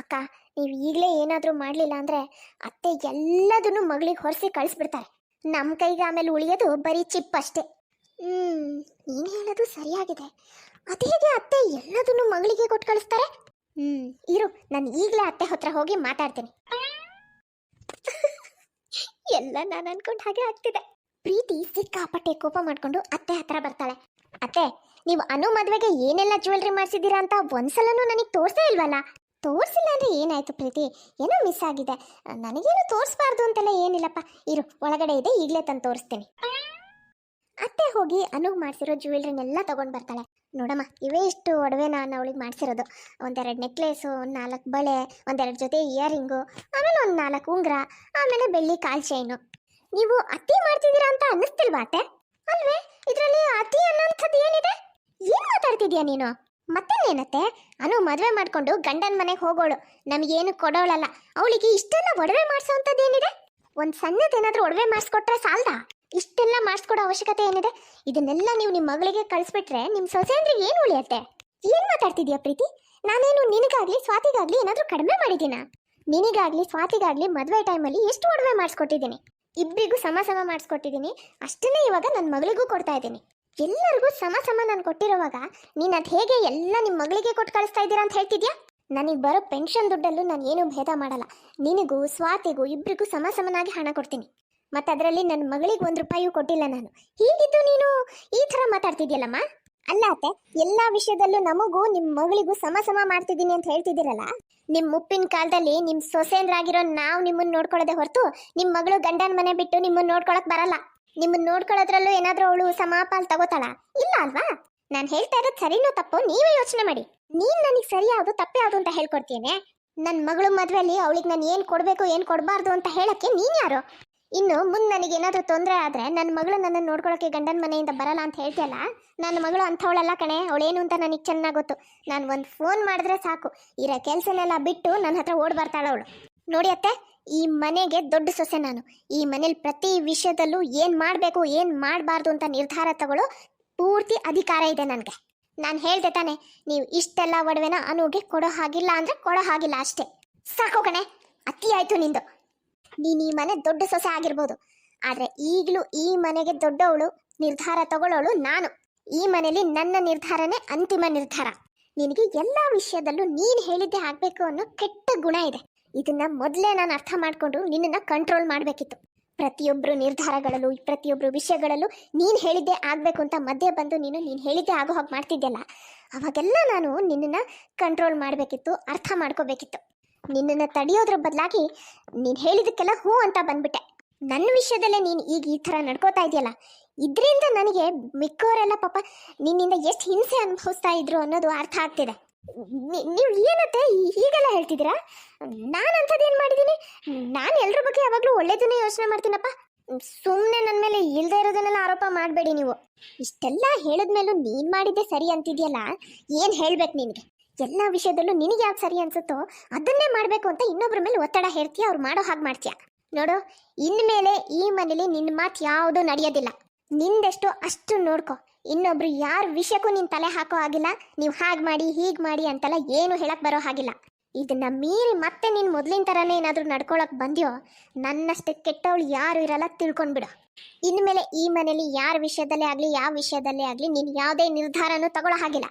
ಅಕ್ಕ, ನೀವು ಈಗಲೇ ಏನಾದರೂ ಮಾಡಲಿಲ್ಲ ಅಂದರೆ ಅತ್ತೆ ಎಲ್ಲದನ್ನು ಮಗಳಿಗೆ ಹೊರಿಸಿ ಕಳಿಸ್ಬಿಡ್ತಾರೆ. ನಮ್ಮ ಕೈಗೆ ಆಮೇಲೆ ಉಳಿಯೋದು ಬರೀ ಚಿಪ್ ಅಷ್ಟೇ. ನೀನು ಹೇಳೋದು ಸರಿಯಾಗಿದೆ. ಅದೇಗೆ ಅತ್ತೆ ಎಲ್ಲದನ್ನು ಮಗಳಿಗೆ ಕೊಟ್ಟು ಕಳಿಸ್ತಾರೆ? ಇರು, ನಾನು ಈಗಲೇ ಅತ್ತೆ ಹತ್ರ ಹೋಗಿ ಮಾತಾಡ್ತೀನಿ. ಎಲ್ಲ ನಾನು ಅನ್ಕೊಂಡು ಹಾಗೆ ಆಗ್ತಿದೆ. ಪ್ರೀತಿ ಸಿಕ್ಕಾಪಟ್ಟೆ ಕೋಪ ಮಾಡ್ಕೊಂಡು ಅತ್ತೆ ಹತ್ರ ಬರ್ತಾಳೆ. ಅತ್ತೆ, ನೀವು ಅನು ಮದುವೆಗೆ ಏನೆಲ್ಲ ಜ್ಯುವೆಲ್ರಿ ಮಾಡಿಸಿದ್ದೀರಾ ಅಂತ ಒಂದ್ಸಲನೂ ನನಗೆ ತೋರಿಸೇ ಇಲ್ವಲ್ಲ? ತೋರಿಸಿಲ್ಲ ಅಂದರೆ ಏನಾಯ್ತು ಪ್ರೀತಿ? ಏನೋ ಮಿಸ್ ಆಗಿದೆ. ನನಗೇನು ತೋರಿಸ್ಬಾರ್ದು ಅಂತೆಲ್ಲ ಏನಿಲ್ಲಪ್ಪ. ಇರು, ಒಳಗಡೆ ಇದೆ, ಈಗಲೇ ತಂದು ತೋರಿಸ್ತೀನಿ. ಅತ್ತೆ ಹೋಗಿ ಅನುಗ್ ಮಾಡಿಸಿರೋ ಜ್ಯುವೆಲ್ರಿನೆಲ್ಲ ತಗೊಂಡು ಬರ್ತಾಳೆ. ನೋಡಮ್ಮ, ಇವೇ ಇಷ್ಟು ಒಡವೆ ನಾನು ಅವಳಿಗೆ ಮಾಡಿಸಿರೋದು. ಒಂದೆರಡು ನೆಕ್ಲೇಸು, ಒಂದು 4 ಬಳೆ, ಒಂದೆರಡು ಜೊತೆ ಇಯರಿಂಗು, ಆಮೇಲೆ ಒಂದು 4 ಉಂಗುರ, ಆಮೇಲೆ ಬೆಳ್ಳಿ ಕಾಲ್ ಚೈನು. ನೀವು ಅತಿ ಮಾಡ್ತಿದ್ದೀರಾ ಅಂತ ಅನ್ನಿಸ್ತಿಲ್ವಾ ಅತ್ತೆ? ಅಲ್ವೇ, ಇದರಲ್ಲಿ ಅತಿ ಅನ್ನೋಂಥದ್ದು ಏನಿದೆ? ಏನು ಮಾತಾಡ್ತಿದ್ಯಾ ನೀನು? ಮತ್ತೇನತ್ತೆ? ಅನು ಮದುವೆ ಮಾಡ್ಕೊಂಡು ಗಂಡನ ಮನೆಗೆ ಹೋಗೋಳು, ನಮಗೇನು ಕೊಡೋಳಲ್ಲ. ಅವಳಿಗೆ ಇಷ್ಟೆಲ್ಲ ಒಡವೆ ಮಾಡಿಸೋಂಥದ್ದೇನಿದೆ? ಒಂದು ಸಣ್ಣದೇನಾದರೂ ಒಡವೆ ಮಾಡಿಸ್ಕೊಟ್ರೆ ಸಾಲದಾ? ಇಷ್ಟೆಲ್ಲ ಮಾಡಿಸ್ಕೊಡೋ ಅವಶ್ಯಕತೆ ಏನಿದೆ? ಇದನ್ನೆಲ್ಲ ನೀವು ನಿಮ್ಮ ಮಗಳಿಗೆ ಕಳಿಸ್ಬಿಟ್ರೆ ನಿಮ್ಮ ಸೊಸೆಯಂದ್ರಿಗೆ ಏನು ಉಳಿಯುತ್ತೆ? ಏನು ಮಾತಾಡ್ತಿದ್ಯಾ ಪ್ರೀತಿ? ನಾನೇನು ನಿನಗಾಗ್ಲಿ ಸ್ವಾತಿಗಾಗ್ಲಿ ಏನಾದರೂ ಕಡಿಮೆ ಮಾಡಿದ್ದೀನಾ? ನಿನಗಾಗ್ಲಿ ಸ್ವಾತಿಗಾಗ್ಲಿ ಮದುವೆ ಟೈಮಲ್ಲಿ ಎಷ್ಟು ಒಡವೆ ಮಾಡಿಸ್ಕೊಟ್ಟಿದ್ದೀನಿ? ಇಬ್ಬರಿಗೂ ಸಮ ಸಮ ಮಾಡಿಸ್ಕೊಟ್ಟಿದ್ದೀನಿ. ಅಷ್ಟನ್ನೇ ಇವಾಗ ನನ್ನ ಮಗಳಿಗೂ ಕೊಡ್ತಾ ಇದ್ದೀನಿ. ಎಲ್ಲರಿಗೂ ಸಮ ಸಮ ನಾನು ಕೊಟ್ಟಿರೋವಾಗ ನೀನು ಅದು ಹೇಗೆ ಎಲ್ಲ ನಿಮ್ಮ ಮಗಳಿಗೆ ಕೊಟ್ಟು ಕಳಿಸ್ತಾ ಇದ್ದೀರಾ ಅಂತ ಹೇಳ್ತಿದ್ಯಾ? ನನಗೆ ಬರೋ ಪೆನ್ಷನ್ ದುಡ್ಡಲ್ಲೂ ನಾನು ಏನೂ ಭೇದ ಮಾಡಲ್ಲ. ನಿನಗೂ ಸ್ವಾತಿಗೂ ಇಬ್ಬರಿಗೂ ಸಮ ಸಮನಾಗಿ ಹಣ ಕೊಡ್ತೀನಿ. ಮತ್ತು ಅದರಲ್ಲಿ ನನ್ನ ಮಗಳಿಗೆ 1 ರೂಪಾಯಿಯೂ ಕೊಟ್ಟಿಲ್ಲ ನಾನು. ಹೀಗಿದ್ದು ನೀನು ಈ ಥರ ಮಾತಾಡ್ತಿದ್ಯಲ್ಲಮ್ಮ? ಅಲ್ಲ ಅತ್ತೆ, ಎಲ್ಲ ವಿಷಯದಲ್ಲೂ ನಮಗೂ ನಿಮ್ಮ ಮಗಳಿಗೂ ಸಮ ಸಮ ಮಾಡ್ತಿದ್ದೀನಿ ಅಂತ ಹೇಳ್ತಿದ್ದೀರಲ್ಲ. ನಿಮ್ಮ ಮುಪ್ಪಿನ ಕಾಲದಲ್ಲಿ ನಿಮ್ಮ ಸೊಸೆಂದ್ರಾಗಿರೋ ನಾವು ನಿಮ್ಮನ್ನು ನೋಡ್ಕೊಳ್ಳೋದೇ ಹೊರತು ನಿಮ್ಮ ಮಗಳು ಗಂಡನ ಮನೆ ಬಿಟ್ಟು ನಿಮ್ಮನ್ನು ನೋಡ್ಕೊಳಕ್ ಬರಲ್ಲ. ನಿಮ್ಮನ್ನು ನೋಡ್ಕೊಳ್ಳೋದ್ರಲ್ಲೂ ಏನಾದರೂ ಅವಳು ಸಮಪಾಲ್ ತಗೋತಾಳ? ಇಲ್ಲ ಅಲ್ವಾ? ನಾನು ಹೇಳ್ತಾ ಇರೋದು ಸರಿನೋ ತಪ್ಪೋ ನೀವೇ ಯೋಚನೆ ಮಾಡಿ. ನೀನು ನನಗೆ ಸರಿ ಯಾವುದು ತಪ್ಪು ಯಾವುದು ಅಂತ ಹೇಳ್ಕೊಡ್ತೀನಿ. ನನ್ನ ಮಗಳು ಮದುವೆಯಲ್ಲಿ ಅವಳಿಗೆ ನಾನು ಏನು ಕೊಡಬೇಕು ಏನು ಕೊಡಬಾರ್ದು ಅಂತ ಹೇಳಕ್ಕೆ ನೀನು ಯಾರು? ಇನ್ನು ಮುಂದೆ ನನಗೇನಾದರೂ ತೊಂದರೆ ಆದರೆ ನನ್ನ ಮಗಳು ನನ್ನನ್ನು ನೋಡ್ಕೊಳ್ಳೋಕ್ಕೆ ಗಂಡನ ಮನೆಯಿಂದ ಬರಲ್ಲ ಅಂತ ಹೇಳ್ತೀಯಲ್ಲ, ನನ್ನ ಮಗಳು ಅಂಥವಳಲ್ಲ ಕಣೆ. ಅವಳೇನು ಅಂತ ನನಗೆ ಚೆನ್ನಾಗಿ ಗೊತ್ತು. ನಾನು ಒಂದು ಫೋನ್ ಮಾಡಿದ್ರೆ ಸಾಕು, ಇರೋ ಕೆಲಸನೆಲ್ಲ ಬಿಟ್ಟು ನನ್ನ ಹತ್ರ ಓಡಿ ಬರ್ತಾಳೆ ಅವಳು. ನೋಡಿ ಅತ್ತೆ, ಈ ಮನೆಗೆ ದೊಡ್ಡ ಸೊಸೆ ನಾನು. ಈ ಮನೇಲಿ ಪ್ರತಿ ವಿಷಯದಲ್ಲೂ ಏನು ಮಾಡಬೇಕು ಏನು ಮಾಡಬಾರ್ದು ಅಂತ ನಿರ್ಧಾರ ತಗೊಳ್ಳೋ ಪೂರ್ತಿ ಅಧಿಕಾರ ಇದೆ ನನಗೆ. ನಾನು ಹೇಳ್ದೆ ತಾನೆ, ನೀವು ಇಷ್ಟೆಲ್ಲ ಒಡವೆನ ಅನುಗೆ ಕೊಡೋ ಹಾಗಿಲ್ಲ ಅಂದರೆ ಕೊಡೋ ಹಾಗಿಲ್ಲ ಅಷ್ಟೇ. ಸಾಕು ಕಣೆ, ಅತಿ ಆಯಿತು ನಿಂದು. ನೀನು ಈ ಮನೆ ದೊಡ್ಡ ಸೊಸೆ ಆಗಿರ್ಬೋದು, ಆದರೆ ಈಗಲೂ ಈ ಮನೆಗೆ ದೊಡ್ಡವಳು, ನಿರ್ಧಾರ ತಗೊಳ್ಳೋಳು ನಾನು. ಈ ಮನೆಯಲ್ಲಿ ನನ್ನ ನಿರ್ಧಾರನೇ ಅಂತಿಮ ನಿರ್ಧಾರ. ನಿನಗೆ ಎಲ್ಲ ವಿಷಯದಲ್ಲೂ ನೀನು ಹೇಳಿದ್ದೆ ಆಗಬೇಕು ಅನ್ನೋ ಕೆಟ್ಟ ಗುಣ ಇದೆ. ಇದನ್ನ ಮೊದಲೇ ನಾನು ಅರ್ಥ ಮಾಡಿಕೊಂಡು ನಿನ್ನನ್ನು ಕಂಟ್ರೋಲ್ ಮಾಡಬೇಕಿತ್ತು. ಪ್ರತಿಯೊಬ್ಬರು ನಿರ್ಧಾರಗಳಲ್ಲೂ ಪ್ರತಿಯೊಬ್ಬರು ವಿಷಯಗಳಲ್ಲೂ ನೀನು ಹೇಳಿದ್ದೆ ಆಗಬೇಕು ಅಂತ ಮಧ್ಯೆ ಬಂದು ನೀನು ಹೇಳಿದ್ದೆ ಆಗೋ ಹಾಗೆ ಮಾಡ್ತಿದ್ದೆಲ್ಲ, ಅವಾಗೆಲ್ಲ ನಾನು ನಿನ್ನನ್ನು ಕಂಟ್ರೋಲ್ ಮಾಡಬೇಕಿತ್ತು, ಅರ್ಥ ಮಾಡ್ಕೋಬೇಕಿತ್ತು. ನಿನ್ನನ್ನು ತಡೆಯೋದ್ರ ಬದಲಾಗಿ ನೀನು ಹೇಳಿದಕ್ಕೆಲ್ಲ ಹೂ ಅಂತ ಬಂದ್ಬಿಟ್ಟೆ. ನನ್ನ ವಿಷಯದಲ್ಲೇ ನೀನು ಈಗ ಈ ಥರ ನಡ್ಕೋತಾ ಇದೆಯಲ್ಲ, ಇದರಿಂದ ನನಗೆ ಮಿಕ್ಕವರೆಲ್ಲ ಪಾಪ ನಿನ್ನಿಂದ ಎಷ್ಟು ಹಿಂಸೆ ಅನುಭವಿಸ್ತಾ ಇದ್ರು ಅನ್ನೋದು ಅರ್ಥ ಆಗ್ತಿದೆ. ನೀವು ಏನತ್ತೆ ಹೀಗೆಲ್ಲ ಹೇಳ್ತಿದ್ದೀರಾ? ನಾನು ಅಂಥದ್ದೇನು ಮಾಡಿದ್ದೀನಿ? ನಾನು ಎಲ್ಲರ ಬಗ್ಗೆ ಯಾವಾಗಲೂ ಒಳ್ಳೇದನ್ನೇ ಯೋಚನೆ ಮಾಡ್ತೀನಪ್ಪ. ಸುಮ್ಮನೆ ನನ್ನ ಮೇಲೆ ಇಲ್ಲದೆ ಇರೋದನ್ನೆಲ್ಲ ಆರೋಪ ಮಾಡಬೇಡಿ ನೀವು. ಇಷ್ಟೆಲ್ಲ ಹೇಳಿದ್ಮೇಲೂ ನೀನು ಮಾಡಿದ್ದೆ ಸರಿ ಅಂತಿದ್ಯಲ್ಲ, ಏನು ಹೇಳ್ಬೇಕು ನಿನಗೆ? ಎಲ್ಲ ವಿಷಯದಲ್ಲೂ ನಿನಗೆ ಯಾವ್ದು ಸರಿ ಅನ್ಸುತ್ತೋ ಅದನ್ನೇ ಮಾಡಬೇಕು ಅಂತ ಇನ್ನೊಬ್ಬರ ಮೇಲೆ ಒತ್ತಡ ಹೇರ್ತೀಯ, ಅವ್ರು ಮಾಡೋ ಹಾಗೆ ಮಾಡ್ತೀಯ. ನೋಡು, ಇನ್ಮೇಲೆ ಈ ಮನೇಲಿ ನಿನ್ನ ಮಾತು ಯಾವುದೂ ನಡೆಯೋದಿಲ್ಲ. ನಿಂದೆಷ್ಟು ಅಷ್ಟು ನೋಡ್ಕೊ. ಇನ್ನೊಬ್ರು ಯಾರ ವಿಷಯಕ್ಕೂ ನೀನು ತಲೆ ಹಾಕೋ ಆಗಿಲ್ಲ. ನೀವು ಹಾಗೆ ಮಾಡಿ ಹೀಗೆ ಮಾಡಿ ಅಂತೆಲ್ಲ ಏನು ಹೇಳಕ್ ಬರೋ ಹಾಗಿಲ್ಲ. ಇದನ್ನ ಮೀರಿ ಮತ್ತೆ ನೀನು ಮೊದಲಿನ ಥರನೇ ಏನಾದರೂ ನಡ್ಕೊಳಕ್ ಬಂದ್ಯೋ, ನನ್ನಷ್ಟು ಕೆಟ್ಟವಳು ಯಾರು ಇರಲ್ಲ, ತಿಳ್ಕೊಂಡ್ಬಿಡು. ಇನ್ಮೇಲೆ ಈ ಮನೇಲಿ ಯಾರ ವಿಷಯದಲ್ಲೇ ಆಗಲಿ ಯಾವ ವಿಷಯದಲ್ಲೇ ಆಗಲಿ ನೀನು ಯಾವುದೇ ನಿರ್ಧಾರನೂ ತಗೊಳ್ಳೋ ಹಾಗಿಲ್ಲ.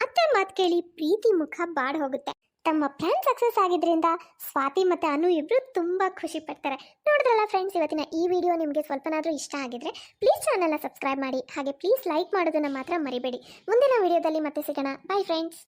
ಅತ್ತೆ ಮಾತು ಕೇಳಿ ಪ್ರೀತಿ ಮುಖ ಬಾಡ್ ಹೋಗುತ್ತೆ. ತಮ್ಮ ಪ್ಲಾನ್ ಸಕ್ಸಸ್ ಆಗಿದ್ರಿಂದ ಸ್ವಾತಿ ಮತ್ತು ಅನು ಇಬ್ಬರು ತುಂಬ ಖುಷಿ ಪಡ್ತಾರೆ. ನೋಡಿದ್ರಲ್ಲ ಫ್ರೆಂಡ್ಸ್, ಇವತ್ತಿನ ಈ ವಿಡಿಯೋ ನಿಮಗೆ ಸ್ವಲ್ಪನಾದರೂ ಇಷ್ಟ ಆಗಿದ್ರೆ ಪ್ಲೀಸ್ ಚಾನಲ್ನ ಸಬ್ಸ್ಕ್ರೈಬ್ ಮಾಡಿ, ಹಾಗೆ ಪ್ಲೀಸ್ ಲೈಕ್ ಮಾಡೋದನ್ನು ಮಾತ್ರ ಮರಿಬೇಡಿ. ಮುಂದಿನ ವಿಡಿಯೋದಲ್ಲಿ ಮತ್ತೆ ಸಿಗೋಣ. By friends.